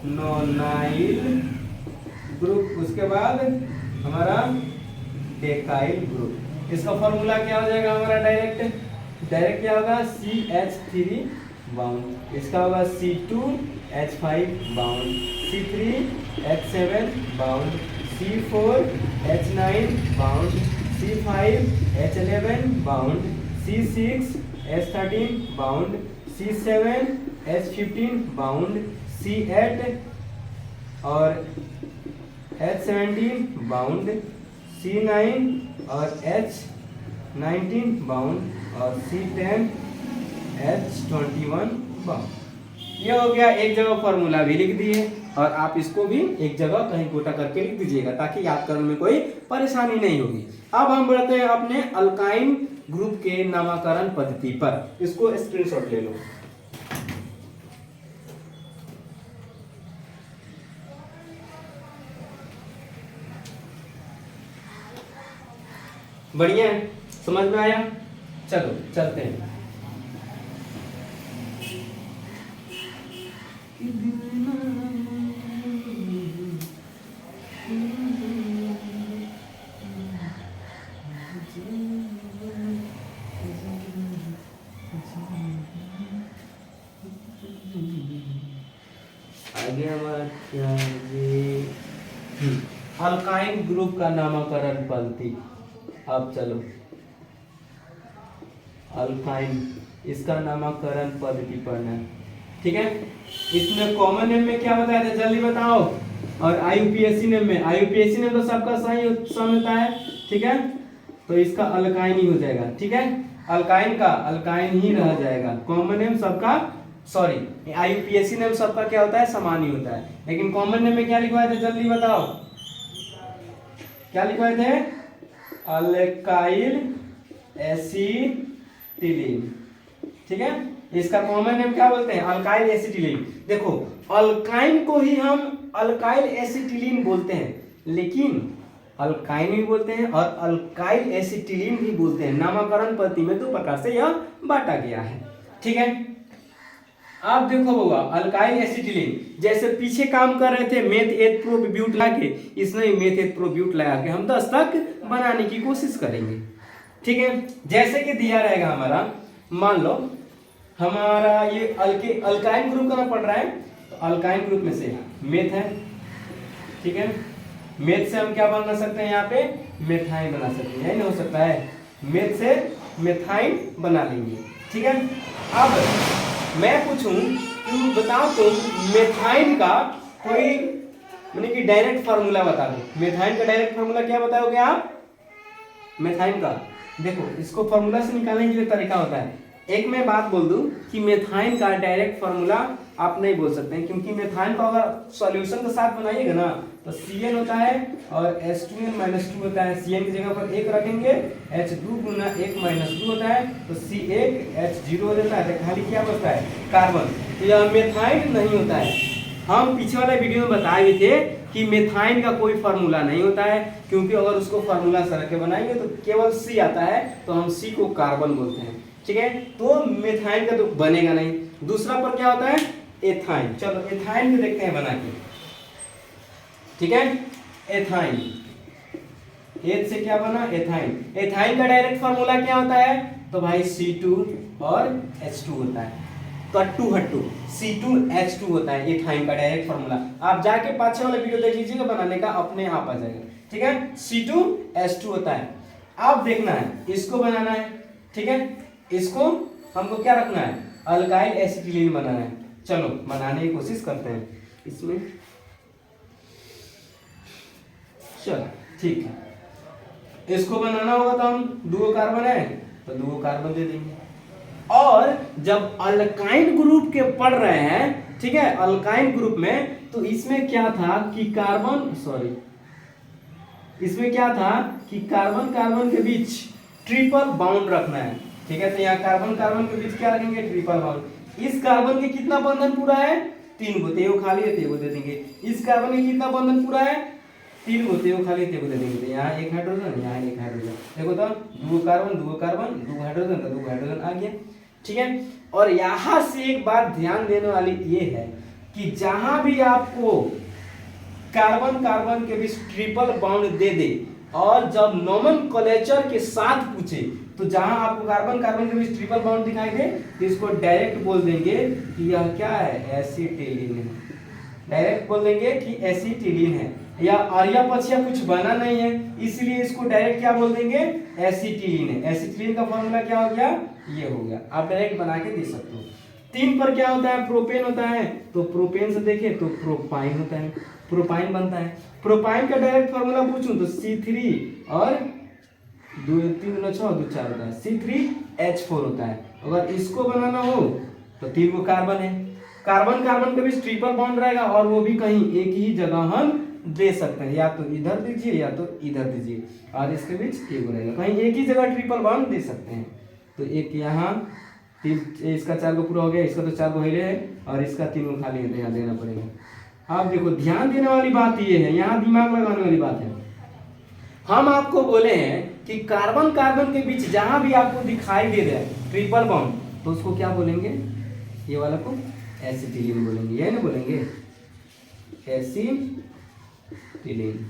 नोनाइल ग्रुप। उसके बाद हमारा डेकाइल ग्रुप। इसका फॉर्मूला क्या हो जाएगा हमारा? डायरेक्ट क्या होगा? CH3 bound. इसका होगा C2H5 bound, C3H7 bound, C4H9 bound, C5H11 bound, C6H13 bound, C7H15 bound, C8 और H17 बाउंड, C9 और H19 बाउंड और C10 H21 बाउंड। ये हो गया एक जगह फॉर्मूला भी लिख दिए और आप इसको भी एक जगह कहीं कोटा करके लिख दीजिएगा ताकि याद करने में कोई परेशानी नहीं होगी। अब हम बढ़ते हैं अपने अल्काइन ग्रुप के नामकरण पद्धति पर। इसको स्क्रीनशॉट ले लो। बढ़िया है, समझ में आया? चलो चलते हैं। आगे हमारा क्या है? अल्काइन ग्रुप का नामकरण पद्धति। अब चलो अल्काइन, इसका नामकरण पद्धति पढ़ना है, ठीक है? इसमें कॉमन नेम में क्या बताया था जल्दी बताओ। और आईयूपीएसी नेम में, आईयूपीएसी नेम तो सबका सही सम होता है, ठीक है? तो इसका अल्काइन ही हो जाएगा, ठीक है? अल्काइन का अल्काइन ही रह जाएगा। कॉमन नेम सबका, सॉरी आईयूपीएसी नेम सबका क्या होता है? समान ही होता है। लेकिन कॉमन नेम में क्या लिखवाए थे जल्दी बताओ, क्या लिखवाए थे? अल्काइल एसिटिलीन, ठीक है? इसका कॉमन नेम क्या बोलते हैं? Alkyl acetylene. देखो अल्काइन को ही हम अल्काइल एसिटिलीन बोलते हैं, लेकिन अल्काइन भी बोलते हैं और अल्काइल एसिटिलीन भी बोलते हैं। नामकरण पद्धति में दो प्रकार से यह बांटा गया है, ठीक है? आप देखो होगा अल्काइल एसिटिलीन जैसे पीछे काम कर रहे थे मेथ एथ प्रो ब्यूट लाके, इसमें मेथ एथ प्रो ब्यूट लगा के हम 10 तक बनाने की कोशिश करेंगे, ठीक है? जैसे कि दिया रहेगा हमारा, मान लो हमारा ये अल्काइन ग्रुप का पढ़ रहा है, तो अल्काइन ग्रुप में से मेथ है, ठीक है? मेथ से हम क्या बना सकते हैं? यहाँ पे मेथाइन बना सकते हैं, यही ना हो सकता है? मेथ से मेथाइन बना लेंगे, ठीक है? अब मैं पूछूं कि बताओ तुम मेथाइन का कोई माने कि डायरेक्ट फार्मूला बता दो। मेथाइन का डायरेक्ट फार्मूला क्या बताओगे आप? मेथाइन का देखो, इसको फार्मूला से निकालने के लिए तरीका होता है। एक मैं बात बोल दूं कि मेथाइन का डायरेक्ट फार्मूला आप नहीं बोल सकते हैं, क्योंकि मेथाइन को अगर सॉल्यूशन के साथ बनाइएगा ना तो Cn होता है और H2n-2 होता है। Cn की जगह पर 1 रखेंगे, H2 गुना 1 - 2 होता है, तो C1H0 हो जाता है, तो खाली क्या बचता है? कार्बन। तो यह मेथाइन नहीं होता है। हम पीछे वाले वीडियो में बताए भी थे कि मेथाइन का कोई फार्मूला नहीं होता है, क्योंकि अगर उसको फार्मूला से रख के बनाएंगे तो केवल C आता है, तो हम C को कार्बन बोलते हैं, ठीक है? तो मेथाइन का तो बनेगा नहीं। दूसरा पर क्या होता है? एथाइन। चलो एथाइन भी देखते हैं बना के, ठीक है? एथाइन, एथ से क्या बना? एथाइन। एथाइन का डायरेक्ट फार्मूला क्या होता है? तो भाई C2 और H2 होता है, कट्टू हट्टू C2H2 होता है एथाइन का डायरेक्ट फार्मूला। आप जाके पाछे वाला वीडियो देख लीजिएगा, बनाने का अपने आप आ जाएगा, ठीक है? C2H2 होता है। अब देखना है इसको बनाना है, ठीक है? इसको हमको क्या रखना है? अल्काइल एसिटिलीन बनाना है। चलो बनाने की कोशिश करते हैं इसमें। चलो ठीक है, इसको बनाना होगा तो हम 2 कार्बन है तो 2 कार्बन दे देंगे। और जब अल्काइन ग्रुप के पढ़ रहे हैं, ठीक है, अल्काइन ग्रुप में, तो इसमें क्या था कि कार्बन, सॉरी इसमें क्या था कि कार्बन कार्बन के बीच ट्रिपल बॉन्ड रखना है, ठीक है। तो यहाँ कार्बन कार्बन के बीच क्या रखेंगे, ट्रिपल बॉन्ड। इस कार्बन के कितना बंधन पूरा है, 3 गो, तेगो खाली है तेगो दे देंगे। इस कार्बन के कितना बंधन पूरा है, 3 गो, तेगो खाली है तेगो दे देंगे। तो यहाँ एक हाइड्रोजन, यहाँ एक हाइड्रोजन, देखो तो 2 कार्बन 2 कार्बन 2 हाइड्रोजन, तो 2 हाइड्रोजन आ गया, ठीक है। और यहाँ से एक बात ध्यान देने वाली ये है कि जहां भी आपको कार्बन कार्बन के बीच ट्रिपल बॉन्ड दे दे और जब नोमेनक्लेचर के साथ पूछे तो जहां आपको कार्बन कार्बन के बीच ट्रिपल बॉन्ड दिखाई दे तो इसको डायरेक्ट बोल देंगे कि यह क्या है, एसिटिलीन है। डायरेक्ट बोल देंगे कि एसिटिलीन है, या आर्या पछिया कुछ बना नहीं है इसलिए इसको डायरेक्ट क्या बोल देंगे, एसिटिलीन है। एसिटिलीन का फॉर्मूला क्या हो गया, ये हो गया। आप डायरेक्ट बना के दे सकते हो। 3 पर क्या होता है, प्रोपेन होता है, तो प्रोपेन से देखें तो प्रोपाइन होता है, प्रोपाइन बनता है। प्रोपाइन का डायरेक्ट फार्मूला पूछूं तो C3 और 2 3 6 2 4 होता है, C3H4 होता है। अगर इसको बनाना हो तो 3 गो कार्बन है, कार्बन कार्बन के बीच ट्रिपल बॉन्ड रहेगा और वो भी कहीं एक ही जगह हम दे सकते हैं, या तो इधर दीजिए या तो इधर दीजिए, और इसके बीच एक रहेगा, कहीं एक ही जगह ट्रिपल बॉन्ड दे सकते हैं। तो एक यहाँ इसका 4 गो पूरा हो गया, इसका तो 4 गो है और इसका 3 गो खाली है, यहाँ देना पड़ेगा। अब देखो ध्यान देने वाली बात ये है, यहाँ दिमाग लगाने वाली बात है। हम आपको बोले हैं कि कार्बन कार्बन के बीच जहां भी आपको दिखाई दे रहा है ट्रिपल बॉन्ड तो उसको क्या बोलेंगे, ये वाला को एसिटिलीन बोलेंगे, ये ना बोलेंगे एसिटिलीन।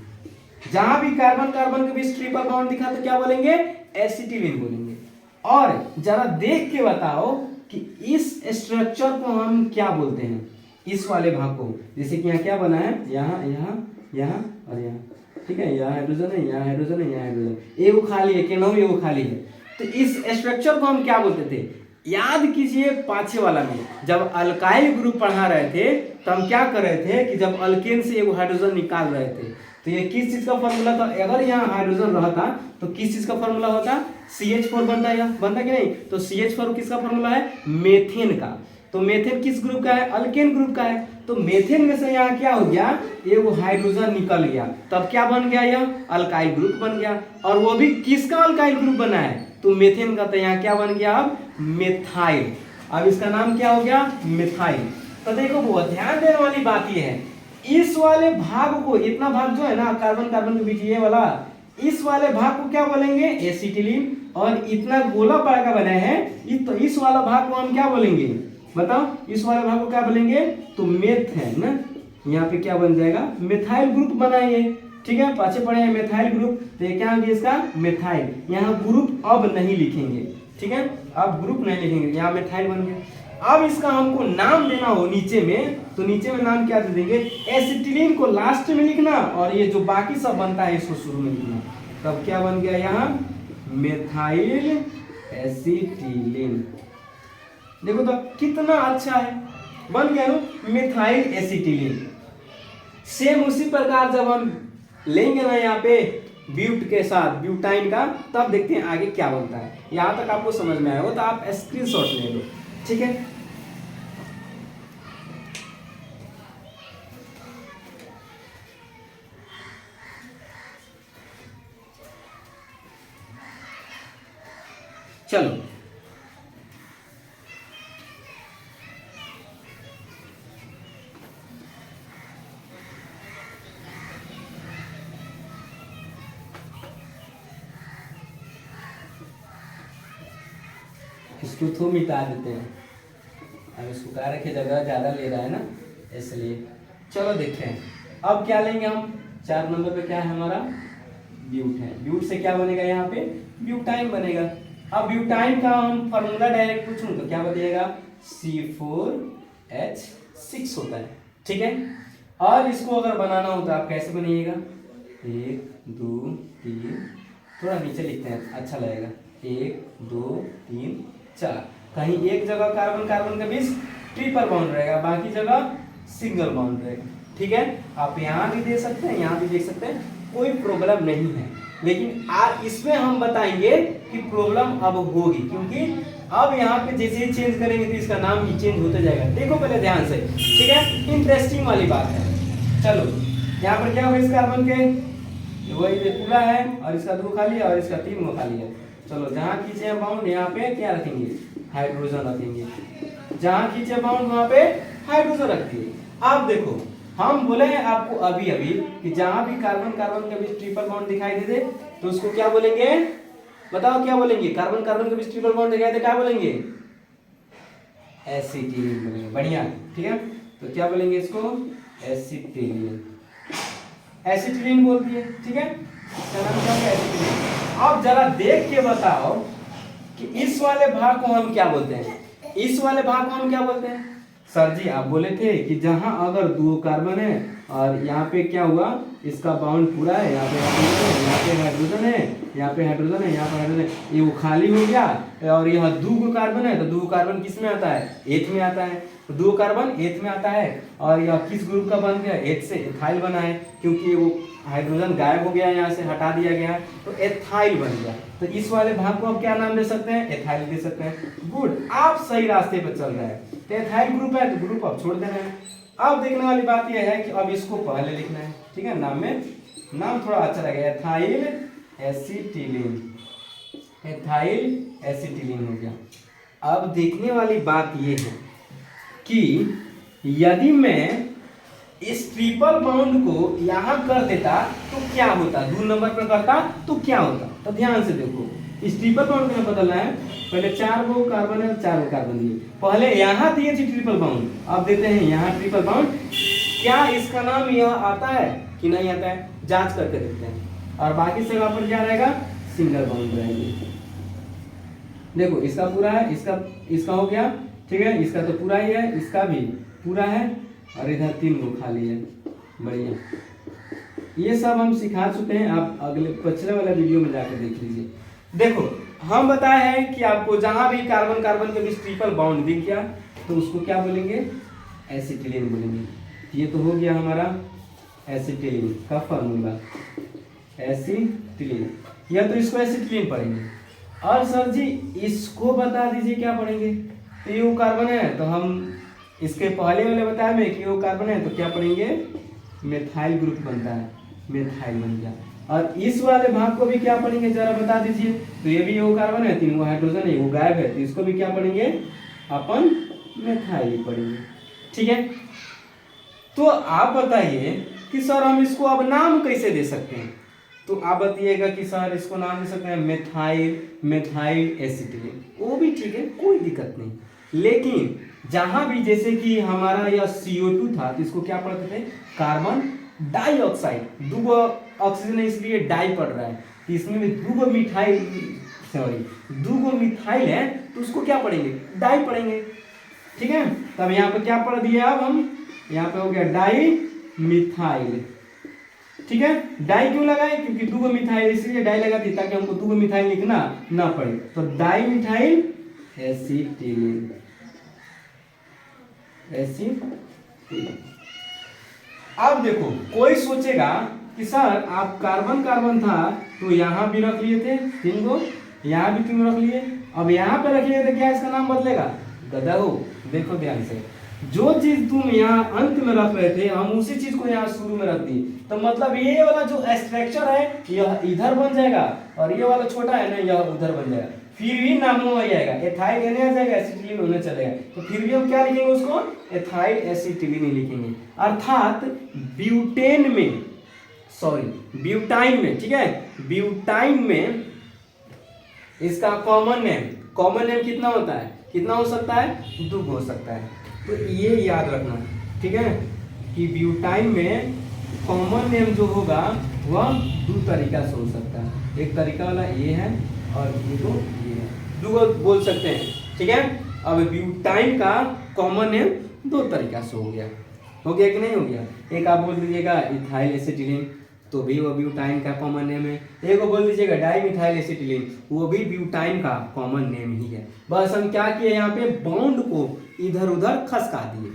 जहां भी कार्बन कार्बन के बीच ट्रिपल बॉन्ड दिखा तो क्या बोलेंगे, एसिटिलीन बोलेंगे। और जरा देख के बताओ कि इस स्ट्रक्चर को हम क्या बोलते हैं, इस वाले भाग को। जैसे कि यहाँ क्या बना है, यहाँ यहाँ यहाँ और यहाँ, ठीक है। यहाँ हाइड्रोजन है, यहाँ हाइड्रोजन है, यहाँ हाइड्रोजन, एगो खाली है, केनहू एगो खाली है। तो इस स्ट्रक्चर को हम क्या बोलते थे, याद कीजिए पाछे वाला में जब अल्काइल ग्रुप पढ़ा रहे थे तो हम क्या कर रहे थे कि जब अल्केन से एगो हाइड्रोजन निकाल रहे थे तो ये किस चीज का फॉर्मूला था, अगर यहाँ हाइड्रोजन रहता तो किस चीज का फॉर्मूला होता, CH4 बनता है, बनता कि नहीं। तो CH4 किसका फॉर्मूला है, मेथेन का। तो मेथेन किस ग्रुप का है, अल्केन ग्रुप का है। तो मेथेन में से यहाँ क्या हो गया, एगो हाइड्रोजन निकल गया, तब क्या बन गया, यह अल्काइल ग्रुप बन गया। और वो भी किसका अल्काइल ग्रुप बना है, तो मेथेन का। तो यहाँ क्या बन गया, अब मेथाइल। अब इसका नाम क्या हो गया, मेथाइल। तो देखो वो ध्यान देने वाली बात ये है, इस वाले भाग को, इतना भाग जो है ना कार्बन कार्बन के बीच ये वाला, इस वाले भाग को क्या बोलेंगे, एसिटिलीन। और इतना गोला पारा बना है तो इस वाला भाग को हम क्या बोलेंगे, बताओ, इस वाले भाग को क्या बोलेंगे, तो मेथेन। यहाँ पे क्या बन जाएगा, मेथाइल ग्रुप बनाएंगे, ठीक है। पाछे पड़े हैं मेथाइल ग्रुप, तो ये क्या होगी इसका, मेथाइल। यहाँ ग्रुप अब नहीं लिखेंगे, ठीक है, अब ग्रुप नहीं लिखेंगे, यहाँ मेथाइल बन गया। अब इसका हमको नाम देना हो नीचे में, तो नीचे में नाम क्या दे देंगे, एसिटिलीन को लास्ट में लिखना और ये जो बाकी सब बनता है इसको शुरू में लिखना। तब क्या बन गया, यहाँ मेथाइल एसिटिलीन। देखो तो कितना अच्छा है, बन गया ना मेथाइल एसिटिलीन। सेम उसी प्रकार जब हम लेंगे ना यहाँ पे ब्यूट के साथ ब्यूटाइन का, तब देखते हैं आगे क्या बनता है। यहाँ तक आपको समझ में आया हो तो आप स्क्रीनशॉट ले लो, ठीक है। चलो इसको तो मिटा देते हैं, अब इसको क्या रखे, जगह ज़्यादा ले रहा है ना इसलिए। चलो देखते हैं अब क्या लेंगे हम। 4 नंबर पे क्या है हमारा, ब्यूट है। ब्यूट से क्या बनेगा, यहाँ पे ब्यूटाइन बनेगा। अब ब्यूटाइन का हम फार्मूला डायरेक्ट पूछूं तो क्या बनेगा, C4H6 होता है, ठीक है। और इसको अगर बनाना हो तो आप कैसे बनाइएगा, 1 2 3, थोड़ा नीचे लिखते हैं अच्छा लगेगा, 1 2 3 4। कहीं एक जगह कार्बन कार्बन के बीच ट्रिपल बॉन्ड रहेगा, बाकी जगह सिंगल बॉन्ड रहेगा, ठीक है। आप यहाँ भी दे सकते हैं, यहाँ भी देख सकते हैं, कोई प्रॉब्लम नहीं है। लेकिन इसमें हम बताएंगे कि प्रॉब्लम अब होगी, क्योंकि अब यहाँ पे जैसे ही चेंज करेंगे तो इसका नाम भी चेंज होते जाएगा। देखो पहले ध्यान से, ठीक है, इंटरेस्टिंग वाली बात है। चलो यहाँ पर क्या होगा, इस कार्बन के वही ये पूरा है और इसका 2 खाली है और इसका 3 वो खाली है। चलो जहाँ खींचे हैं बाउंड यहाँ पे क्या रखेंगे, हाइड्रोजन रखेंगे। जहाँ खींचे बाउंड वहाँ पे हाइड्रोजन रखिए। अब देखो हम बोले हैं आपको अभी अभी कि जहाँ भी कार्बन कार्बन के बीच ट्रिपल बाउंड दिखाई दे दे तो उसको क्या बोलेंगे, बताओ क्या बोलेंगे। कार्बन कार्बन के बीच ट्रिपल बाउंड दिखाई दे क्या बोलेंगे, एसिटिलीन बोलेंगे। बढ़िया, ठीक है। तो क्या बोलेंगे इसको, एसिटिलीन, एसिटिलीन बोल दिए, ठीक है। इसका नाम क्या है, एसिटिलीन। अब जरा देख के बताओ कि इस वाले भाग को हम क्या बोलते हैं, इस वाले भाग को हम क्या बोलते हैं। सर जी आप बोले थे कि जहां अगर 2 कार्बन है और यहाँ पे क्या हुआ, इसका बाउंड पूरा है, यहाँ पे हाइड्रोजन है, यहाँ पे हाइड्रोजन है, यहाँ पे हाइड्रोजन है, ये वो खाली हो गया और यहाँ 2 कार्बन है तो 2 कार्बन किस में आता है, एथ में आता है। तो 2 कार्बन एथ में आता है और यह किस ग्रुप का बन गया, एथ से एथाइल बना है, क्योंकि वो हाइड्रोजन गायब हो गया, यहाँ से हटा दिया गया तो एथाइल बन गया। तो इस वाले भाग को आप क्या नाम दे सकते हैं, एथाइल दे सकते हैं। गुड, आप सही रास्ते पर चल रहे हैं। तो एथाइल ग्रुप है तो ग्रुप आप छोड़ दे रहे हैं। अब देखने वाली बात यह है कि अब इसको पहले लिखना है, ठीक है। नाम में नाम थोड़ा अच्छा लगेगा, एथाइल एसिटिलीन, एथाइल एसिटिलीन हो गया। अब देखने वाली बात यह है कि यदि मैं इस ट्रिपल बाउंड को यहां कर देता तो क्या होता, 2 नंबर पर करता तो क्या होता। तो ध्यान से देखो, इस ट्रिपल बाउंड में बदलना है। पहले 4 गो कार्बन है, 4 गो कार्बन दिए, पहले यहाँ दिए थे ट्रिपल बाउंड, अब देते हैं यहाँ ट्रिपल बाउंड। क्या इसका नाम यह आता है कि नहीं आता है, जांच करके देखते हैं। और बाकी सब पर क्या रहेगा, सिंगल बाउंड रहेगी। देखो इसका पूरा है, इसका हो गया, ठीक है। इसका तो पूरा ही है, इसका भी पूरा है और इधर 3 गो खाली है। बढ़िया, ये सब हम सिखा चुके हैं, आप अगले पिछले वाला वीडियो में जाकर देख लीजिए। देखो हम बताए हैं कि आपको जहां भी कार्बन कार्बन के बीच ट्रिपल बाउंड दिख गया तो उसको क्या बोलेंगे, एसिटिलीन बोलेंगे। ये तो हो गया हमारा एसिटिलीन का फॉर्मूला, एसिटिलीन। या तो इसको एसिटिलीन पढ़ेंगे। और सर जी इसको बता दीजिए क्या पढ़ेंगे। तो ये कार्बन है तो हम इसके पहले वाले बताया मैं कि वो कार्बन है तो क्या पढ़ेंगे, मेथाइल ग्रुप बनता है, मेथाइल बन गया। और इस वाले भाग को भी क्या पढ़ेंगे जरा बता दीजिए। तो ये भी वो कार्बन है, 3 गो हाइड्रोजन है, वो गायब है, तो इसको भी क्या पढ़ेंगे अपन, मेथाइल पढ़ेंगे, ठीक है। तो आप बताइए कि सर हम इसको अब नाम कैसे दे सकते हैं। तो आप बताइएगा कि सर इसको नाम दे सकते हैं मेथाइल, मेथाइल एसिटिलीन, वो भी ठीक है, कोई दिक्कत नहीं। लेकिन जहां भी जैसे कि हमारा यह CO2 था तो इसको क्या पढ़ते थे, कार्बन डाइऑक्साइड। 2 गो ऑक्सीजन है इसलिए डाई पड़ रहा है, तो इसमें भी 2 गो मिथाइल, सॉरी 2 गो मिथाइल है तो उसको क्या पढ़ेंगे, डाई पढ़ेंगे, ठीक है। तब यहाँ पे क्या पढ़ दिया, अब हम यहाँ पे हो गया डाई मिथाइल, ठीक है। डाई क्यों लगाए, क्योंकि 2 गो मिथाइल इसलिए डाई लगा दी ताकि हमको 2 गो मिथाइल लिखना ना पड़े। तो डाई मिथाइल एसिटिलीन, एसिटिलीन। अब देखो कोई सोचेगा कि सर आप कार्बन कार्बन था तो यहाँ भी रख लिए थे 3 गो, यहाँ भी 3 रख लिए, अब यहाँ पे रख लिए तो क्या इसका नाम बदलेगा, गधा हो। देखो ध्यान से, जो चीज तुम यहाँ अंत में रख रहे थे हम उसी चीज को यहाँ शुरू में रख दी, तो मतलब ये वाला जो स्ट्रक्चर है यह इधर बन जाएगा और ये वाला छोटा है ना यह उधर बन जाएगा, फिर भी नाम हो जाएगा, एथाइल लेने आ जाएगा, एसिटिलीन होने चलेगा। तो फिर भी हम क्या लिखेंगे उसको, एथाइल एसिटिलीन ही लिखेंगे। अर्थात ब्यूटेन में, सॉरी ब्यूटाइन में, ठीक है, ब्यूटाइन में इसका कॉमन नेम कितना होता है, कितना हो सकता है, 2 हो सकता है। तो ये याद रखना, ठीक है, कि ब्यूटाइन में कॉमन नेम जो होगा वह 2 तरीका से हो सकता है। एक तरीका वाला ये है और ये दो ये है, 2 बोल सकते हैं, ठीक है। अब ब्यूटाइन का कॉमन नेम 2 तरीका से हो गया कि नहीं हो गया। एक आप बोल दीजिएगा इथाइल एसिटिलीन, तो भी वो ब्यूटाइन का कॉमन नेम है। एक बोल दीजिएगा डाइमिथाइल एसिटिलीन, वो भी ब्यूटाइन का कॉमन नेम ही है। बस हम क्या किए, यहाँ पे बॉन्ड को इधर उधर खसका दिए,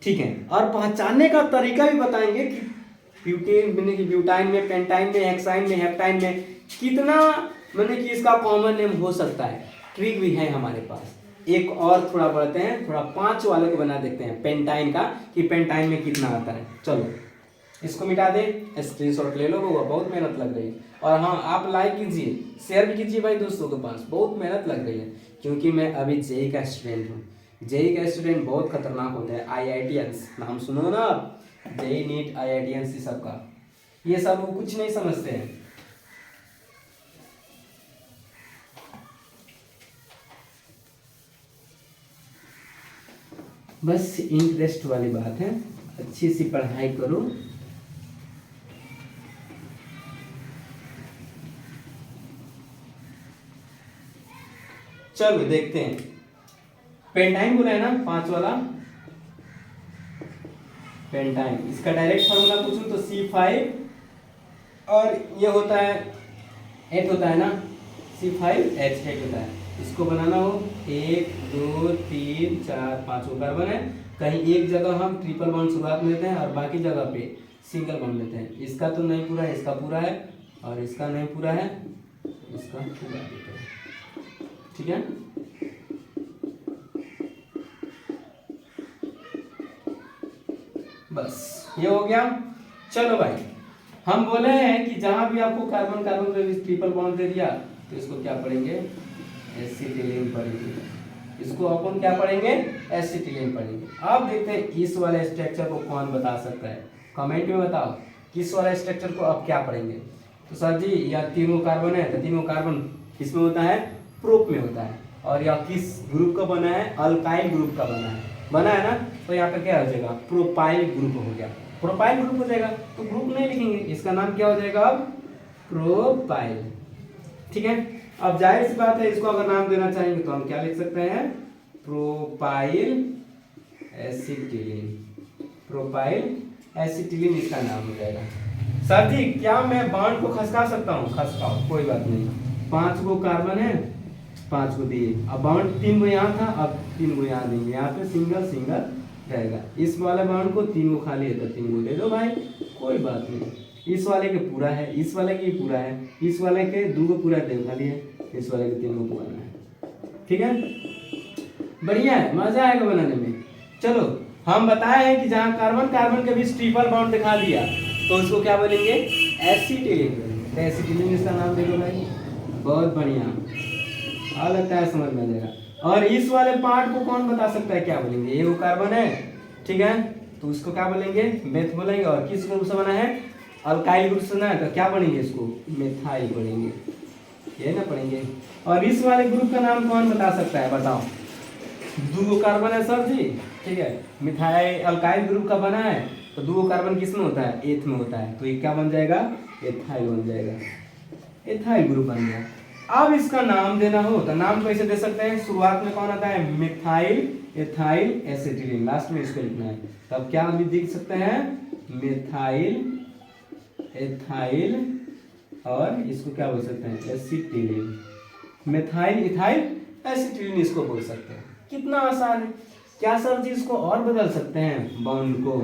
ठीक है। और पहचानने का तरीका भी बताएंगे कि ब्यूटेन, ब्यूटाइन में, पेंटाइन में, हेक्साइन में, हेप्टाइन में कितना मैंने कि इसका कॉमन नेम हो सकता है। ट्रिक भी है हमारे पास। एक और थोड़ा बढ़ते हैं, थोड़ा 5 वाले को बना देखते हैं पेंटाइन का, कि पेंटाइन में कितना आता है। चलो इसको मिटा दे, स्क्रीनशॉट ले लो, वो बहुत मेहनत लग रही है। और हाँ, आप लाइक कीजिए, शेयर भी कीजिए भाई दोस्तों के पास, बहुत मेहनत लग रही है, क्योंकि मैं अभी जेई का स्टूडेंट हूँ। जेई का स्टूडेंट बहुत खतरनाक होता है। IITians नाम सुनो ना आप, जेई नीट IITians सब का, ये सब वो कुछ नहीं समझते हैं। बस इंटरेस्ट वाली बात है, अच्छी सी पढ़ाई करो। चलो देखते हैं, पेंटाइन बोला है ना 5 वाला, पेंटाइन, इसका डायरेक्ट फार्मूला पूछूं तो C5 और ये होता है 8 होता है ना, C5H8 होता है। इसको बनाना हो 1 2 3 4 5 कार्बन है, कहीं एक जगह हम ट्रिपल बॉन्ड शुरुआत में लेते हैं और बाकी जगह पे सिंगल बॉन्ड लेते हैं। इसका तो नहीं पूरा है, इसका पूरा है, और इसका नहीं पूरा है, इसका पूरा देते हैं, ठीक है। बस ये हो गया। चलो भाई, हम बोले हैं कि जहां भी आपको कार्बन कार्बन पे ट्रिपल बॉन्ड दे दिया तो इसको क्या पढ़ेंगे, एसिटिलीन पढ़ेंगे। इसको अपन क्या पढ़ेंगे, एसिटिलीन पढ़ेंगे। अब देखते हैं इस वाले स्ट्रक्चर को कौन बता सकता है, कमेंट में बताओ किस वाले स्ट्रक्चर को अब क्या पढ़ेंगे। तो सर जी या तीनों कार्बन है, तो तीनों कार्बन किसमें होता है, प्रोप में होता है, और या किस ग्रुप का बना है, अल्काइल ग्रुप का बना है ना, तो यहाँ पे क्या हो जाएगा, प्रोपाइल ग्रुप हो गया, प्रोपाइल ग्रुप हो जाएगा। तो ग्रुप नहीं लिखेंगे, इसका नाम क्या हो जाएगा अब, प्रोपाइल, ठीक है। अब जाहिर सी बात है, इसको अगर नाम देना चाहेंगे तो हम क्या लिख सकते हैं, प्रोपाइल एसिटिलीन, प्रोपाइल एसिटिलीन इसका नाम हो जाएगा। सर जी क्या मैं बॉन्ड को खसका सकता हूँ, खसकाओ, कोई बात नहीं, 5 गो कार्बन है, 5 को दिए, अब बाउंड 3 गो यहाँ था, अब 3 गो यहाँ देंगे, यहाँ पे सिंगल सिंगल रहेगा। इस वाले बाउंड को 3 गो खाली है तो 3 गो दे दो भाई, कोई बात नहीं। इस वाले के पूरा है, इस वाले के पूरा है, इस वाले के 2 गो पूरा दे खाली है, इस वाले के 3 गो पूरा है, ठीक है। बढ़िया है, मजा आएगा बनाने में। चलो हम बताए हैं कि जहाँ कार्बन कार्बन के बीच ट्रिपल बॉन्ड दिखा दिया तो उसको क्या बोलेंगे, एसिटिलीन बोलेंगे। एसिटिलीन इसका नाम दे दो भाई, बहुत बढ़िया, आ लगता है समझ में आ जाएगा। और इस वाले पार्ट को कौन बता सकता है, क्या बोलेंगे, ये वो कार्बन है, ठीक है, तो उसको क्या बोलेंगे, मेथ बोलेंगे। और किस ग्रुप से बना है, अल्काइल ग्रुप से ना है, तो क्या पढ़ेंगे इसको, मेथाइल पढ़ेंगे, ये ना पढ़ेंगे। और इस वाले ग्रुप का नाम कौन बता सकता है, बताओ। 2 कार्बन है सर जी, ठीक है, मिथाइल अल्काइल ग्रुप का बना है, तो 2 कार्बन किस में होता है, एथ में होता है, तो ये क्या बन जाएगा, एथाइल बन जाएगा, एथाइल ग्रुप बन गया। अब इसका नाम देना हो तो नाम कैसे दे सकते हैं, शुरुआत में कौन आता है, मिथाइल एथाइल एसिटिलीन, लास्ट में इसको लिखना है, तब क्या हम लिख सकते हैं, मिथाइल एथाइल, और इसको क्या बोल सकते हैं, एसिटिलीन, मिथाइल इथाइल एसिटिलीन इसको बोल सकते हैं। कितना आसान है, क्या सर जी इसको और बदल सकते हैं बॉन्ड को,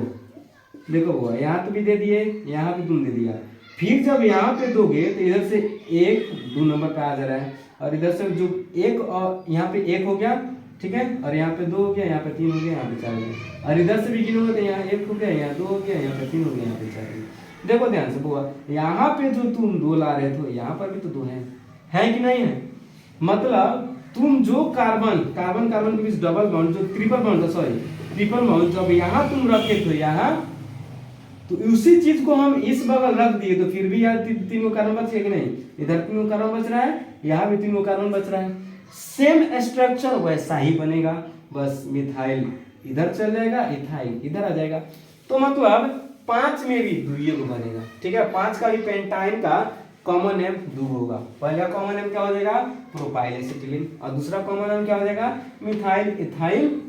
देखो वो यहाँ तो भी दे दिए, यहाँ भी तुम दे दिया, फिर जब यहाँ पे दोगे तो इधर से 1 2 नंबर पे आ जा रहा है, और इधर से जो 1 और यहाँ पे 1 हो गया, ठीक है, और यहाँ पे 2 हो गया, यहाँ पे 3 हो गया, यहाँ पे 4 हो गया, और इधर से भी गिनोगे तो यहाँ 1 हो गया, यहाँ 2 हो गया, यहाँ पे 3 हो गया, यहाँ पे 4 हो गया। देखो ध्यान से बुआ, यहाँ पे जो तुम 2 ला रहे थे यहाँ पर भी तो 2 है कि नहीं है, मतलब तुम जो कार्बन कार्बन कार्बन के बीच डबल बॉन्ड, जो triple bond, sorry triple bond, जब यहाँ तुम रखे तो यहाँ, तो उसी चीज को हम इस बगल रख दिए तो फिर भी यहाँ 3 गो कार्बन बच गया कि नहीं, इधर 3 गो कार्बन बच रहा है, यहाँ भी 3 गो कार्बन बच रहा है, सेम स्ट्रक्चर वैसा ही बनेगा, बस मिथाइल इधर चल जाएगा, इथाइल इधर आ जाएगा, तो मतलब 5 में भी 2 को बनेगा, ठीक है। 5 का भी पेंटाइन का कॉमन नेम 2 होगा, पहला कॉमन नेम क्या हो जाएगा, प्रोपाइल एसिटिलीन, और दूसरा कॉमन नेम क्या हो जाएगा, methyl ethyl,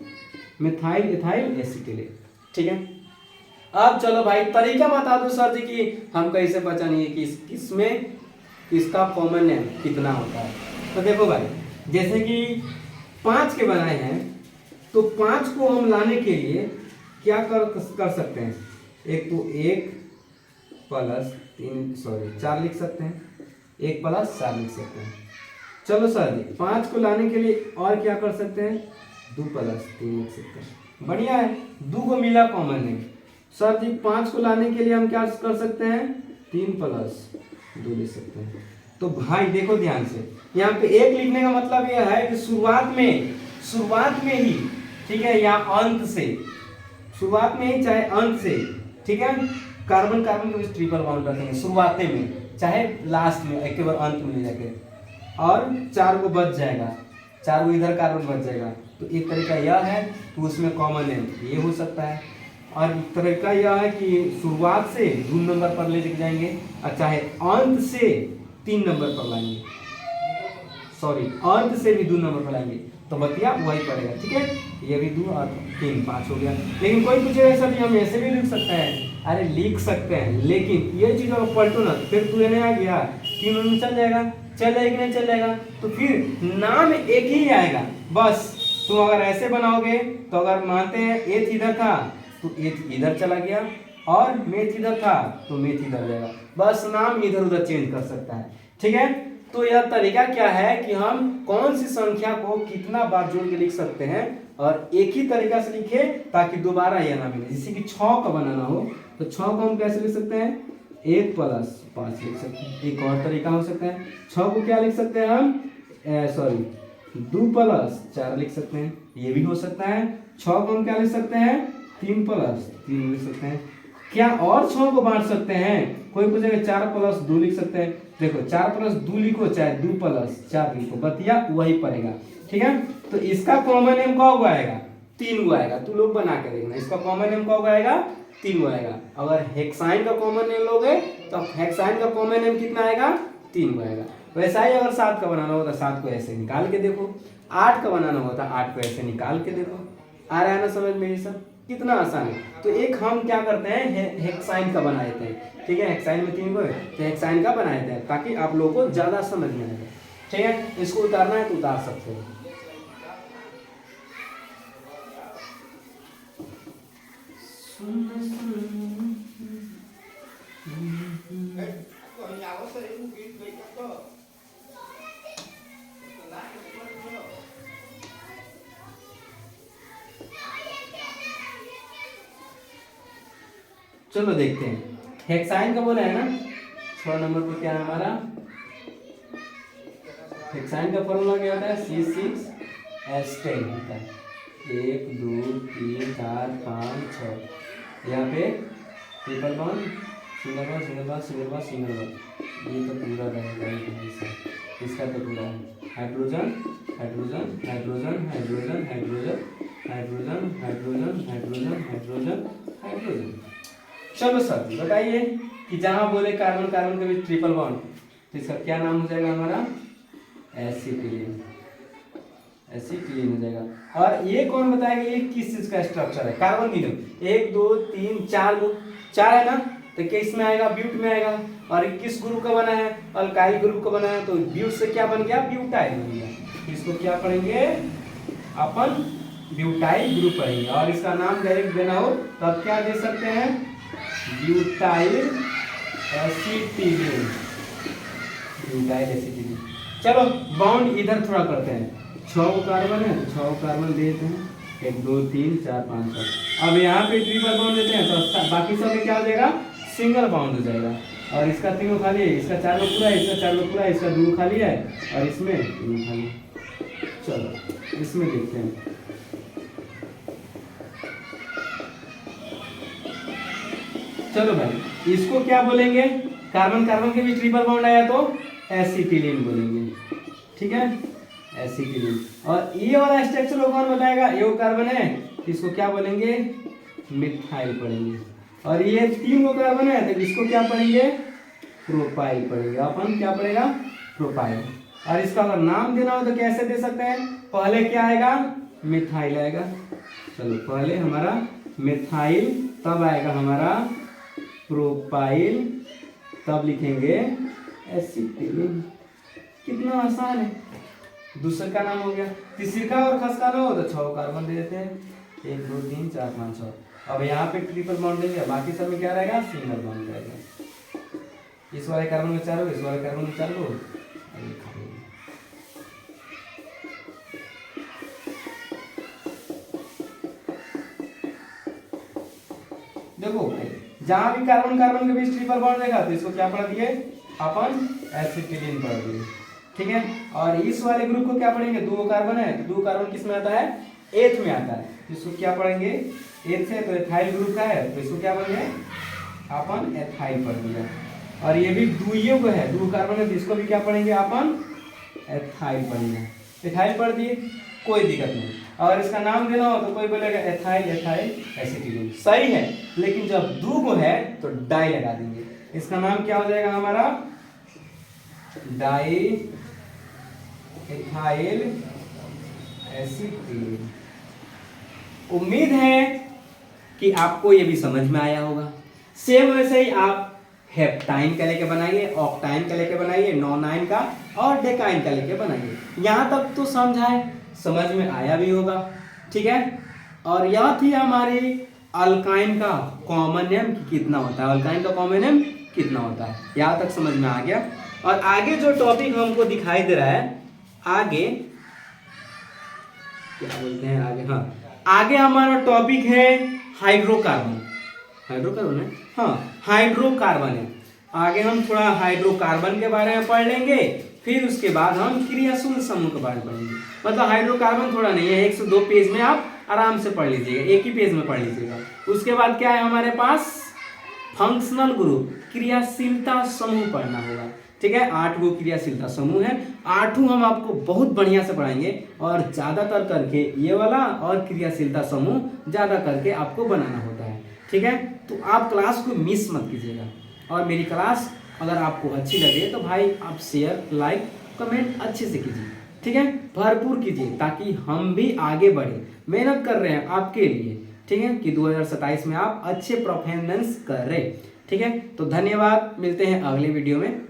methyl ethyl acetylene, ठीक है। अब चलो भाई तरीका बता दो सर जी कि हम कैसे पहचानिए कि किसमें किसका कॉमन नेम कितना होता है। तो देखो भाई, जैसे कि 5 के बनाए हैं, तो 5 को हम लाने के लिए क्या कर सकते हैं, एक तो 1 प्लस 3 सॉरी 4 लिख सकते हैं, 1 प्लस 4 लिख सकते हैं। चलो सर जी 5 को लाने के लिए और क्या कर सकते हैं, 2 प्लस 3 लिख सकते हैं, बढ़िया है, 2 को मिला कॉमन नेम। सर जी 5 को लाने के लिए हम क्या कर सकते हैं, 3+2 ले सकते हैं। तो भाई देखो ध्यान से, यहाँ पे 1 लिखने का मतलब यह है कि शुरुआत में ही, ठीक है, या अंत से, शुरुआत में ही चाहे अंत से, ठीक है, कार्बन कार्बन के बीच ट्रिपल बॉन्ड रखेंगे शुरुआत में, चाहे लास्ट में, एक बार अंत में ले जाके, और 4 को बच जाएगा, 4 को इधर कार्बन बच जाएगा। तो एक तरीका यह है कि उसमें कॉमन है ये हो सकता है, और एक तरीका यह है कि शुरुआत से 2 नंबर पर ले जाएंगे, और चाहे अंत से 3 नंबर पर लाएंगे, सॉरी अंत से भी 2 नंबर पर लाएंगे, तो बतिया वही पड़ेगा, ठीक है। ये भी 2 और 3 5 हो गया। लेकिन कोई पूछेगा सर हम ऐसे भी लिख सकते हैं, अरे लिख सकते हैं, लेकिन ये चीज अगर पलटो ना, फिर 2 आ गया, 3 में चल जाएगा, चल जाएगा नहीं चल जाएगा, तो फिर नाम एक ही आएगा बस। तुम अगर ऐसे बनाओगे तो अगर मानते हैं एथ इधर था तो एथ इधर चला गया, और मेथ इधर था तो मेथ इधर जाएगा, बस नाम इधर उधर चेंज कर सकता है, ठीक है। तो यह तरीका क्या है कि हम कौन सी संख्या को कितना बार जोड़ के लिख सकते हैं, और एक ही तरीका से लिखे ताकि दोबारा यह ना मिले। जैसे कि 6 का बनाना हो तो 6 को हम कैसे लिख सकते हैं, 1+5 लिख सकते हैं। एक और तरीका हो सकता है, 6 को क्या लिख सकते हैं हम, सॉरी 2+4 लिख सकते हैं, ये भी हो सकता है। 6 को हम क्या लिख सकते हैं, 3+3 लिख सकते हैं। क्या और 6 को बांट सकते हैं, कोई पूछेगा 4+2 लिख सकते हैं। देखो 4+2 लिखो चाहे 2+4 लिखो, बतिया वही पड़ेगा, ठीक है। तो इसका कॉमन नेम कब आएगा, 3 आएगा। तू लोग बना के देखना, इसका कॉमन नेम कब आएगा, 3 आएगा। अगर हेक्साइन का कॉमन नेम लोगे तो हेक्साइन का कॉमन नेम कितना आएगा, 3 आएगा। वैसा ही अगर 7 का बनाना होता, 7 को ऐसे निकाल के देखो। 8 का बनाना होता, 8 को ऐसे निकाल के देखो। आ रहा है ना समझ में, ये सब कितना आसान है। तो एक हम क्या करते हैं, हेक्साइन का बना देते हैं, ठीक है। हेक्साइन में 3 को है तो हेक्साइन का बना देते हैं, ताकि आप लोगों को ज्यादा समझ में आएगा, ठीक है। इसको उतारना है तो उतार सकते हो। चलो देखते हैं, हेक्साइन का बोला है ना, 6 नंबर पर क्या है हमारा, हेक्साइन का फॉर्मूला क्या होता है, C6H10 होता है। 1 2 3 4 5 6, यहाँ पे triple bond, single bond single bond single bond single bond, ये तो पूरा रहेगा, इसका तो पूरा है। Hydrogen hydrogen hydrogen hydrogen hydrogen hydrogen hydrogen hydrogen hydrogen hydrogen. चलो सर बताइए कि जहां बोले कार्बन कार्बन के बीच ट्रिपल बॉन्ड, तो इसका क्या नाम हो जाएगा हमारा, एसिटिलीन, एसिटिलीन हो जाएगा। और ये कौन बताएगा ये किस चीज का स्ट्रक्चर है, कार्बन की 1 2 3 4 है ना, तो किस में आएगा, ब्यूट में आएगा। और किस ग्रुप का बना है, अल्काइल ग्रुप का बना है, तो ब्यूट से क्या बन गया, ब्यूटाइल बन गया। इसको क्या पढ़ेंगे अपन, ब्यूटाइल ग्रुप पढ़ेंगे। और इसका नाम डायरेक्ट देना हो तो आप क्या दे सकते हैं, ब्यूटाइल एसिटिलीन, ब्यूटाइल एसिटिलीन। चलो बॉन्ड इधर थोड़ा करते हैं, 6 कार्बन है तो 6 कार्बन देते हैं, 1 2 3 4 5 6। अब यहाँ पे ट्रिपल बॉन्ड देते हैं तो बाकी सब में क्या हो जाएगा, सिंगल बॉन्ड हो जाएगा। और इसका 3 खाली है, इसका 4 पूरा है, इसका 4 पूरा है, इसका 2 खाली है, और इसमें 3 खाली। चलो इसमें देखते हैं, चलो भाई इसको क्या बोलेंगे, कार्बन कार्बन के बीच ट्रिपल बॉन्ड आया तो एसिटिलीन बोलेंगे, ठीक है, एसिटिलीन। और ये वाला स्ट्रक्चर को कौन बताएगा, ये कार्बन है, इसको क्या बोलेंगे, मिथाइल पढ़ेंगे। और ये 3 को कार्बन है तो इसको क्या पढ़ेंगे, प्रोपाइल पढ़ेंगे। अपन क्या पढ़ेगा, प्रोपाइल। और इसका अगर नाम देना हो तो कैसे दे सकते हैं, पहले क्या आएगा, मिथाइल आएगा। चलो पहले हमारा मिथाइल, तब आएगा हमारा प्रोपाइल, तब लिखेंगे एसिटिलीन। कितना आसान है। दूसरे का नाम हो गया, तीसरे का और खस का ना हो तो 6 कार्बन दे देते हैं, 1 2 3 4 5 6। अब यहाँ पे ट्रिपल बॉन्ड देंगे, बाकी सब में क्या रहेगा, सिंगल बॉन्ड रहेगा। इस वाले कार्बन में 4 हो, इस वाले कार्बन में 4 हो, देखो जहां भी कार्बन कार्बन के बीच ट्रिपल बॉन्ड रहेगा तो इसको क्या पढ़ दिए अपन एसिटिलीन पढ़ दिए, ठीक है। और इस वाले ग्रुप को क्या पढ़ेंगे, दो कार्बन है तो दो कार्बन किस में आता है, एथ में आता है, इसको क्या पढ़ेंगे एथ से, तो एथाइल ग्रुप का है तो इसको क्या पढ़ेंगे अपन एथाइल पढ़ दिया। और ये भी द्वियोग है, दो कार्बन है तो इसको भी क्या पढ़ेंगे अपन एथाइल पढ़ेंगे, एथाइल पढ़ दिए कोई दिक्कत नहीं। अगर इसका नाम देना हो तो कोई बोलेगा एथाइल एथाइल एसिटिलीन, सही है, लेकिन जब दो को है तो डाई लगा देंगे, इसका नाम क्या हो जाएगा हमारा डाई एथाइल एसिटिलीन। उम्मीद है कि आपको ये भी समझ में आया होगा। सेम वैसे ही आप हेप्टाइन का लेके बनाइए, ऑक्टाइन का लेके बनाइए, नॉनाइन का और डेकाइन का लेके बनाइए। यहाँ तक तो समझ में आया भी होगा, ठीक है। और यह थी हमारी अल्काइन का कॉमन नेम कितना होता है, अल्काइन का कॉमन नेम कितना होता है, यहाँ तक समझ में आ गया। और आगे जो टॉपिक हमको दिखाई दे रहा है, आगे क्या बोलते हैं आगे, हाँ आगे हमारा टॉपिक है हाइड्रोकार्बन, हाइड्रोकार्बन है, हाँ हाइड्रोकार्बन है। आगे हम थोड़ा हाइड्रोकार्बन के बारे में पढ़ लेंगे, फिर उसके बाद हम क्रियाशील समूह के बारे में पढ़ेंगे। मतलब हाइड्रोकार्बन थोड़ा नहीं है, 102 पेज में आप आराम से पढ़ लीजिएगा, एक ही पेज में पढ़ लीजिएगा। उसके बाद क्या है हमारे पास फंक्शनल ग्रुप, क्रियाशीलता समूह पढ़ना होगा, ठीक है। 8 वो क्रियाशीलता समूह है, 8 हम आपको बहुत बढ़िया से पढ़ाएंगे और ज़्यादातर करके ये वाला और क्रियाशीलता समूह ज़्यादा करके आपको बनाना होता है, ठीक है। तो आप क्लास को मिस मत कीजिएगा, और मेरी क्लास अगर आपको अच्छी लगे तो भाई आप शेयर लाइक कमेंट अच्छे से कीजिए, ठीक है, भरपूर कीजिए, ताकि हम भी आगे बढ़े। मेहनत कर रहे हैं आपके लिए, ठीक है, कि 2027 में आप अच्छे परफॉर्मेंस करें, ठीक है। तो धन्यवाद, मिलते हैं अगले वीडियो में।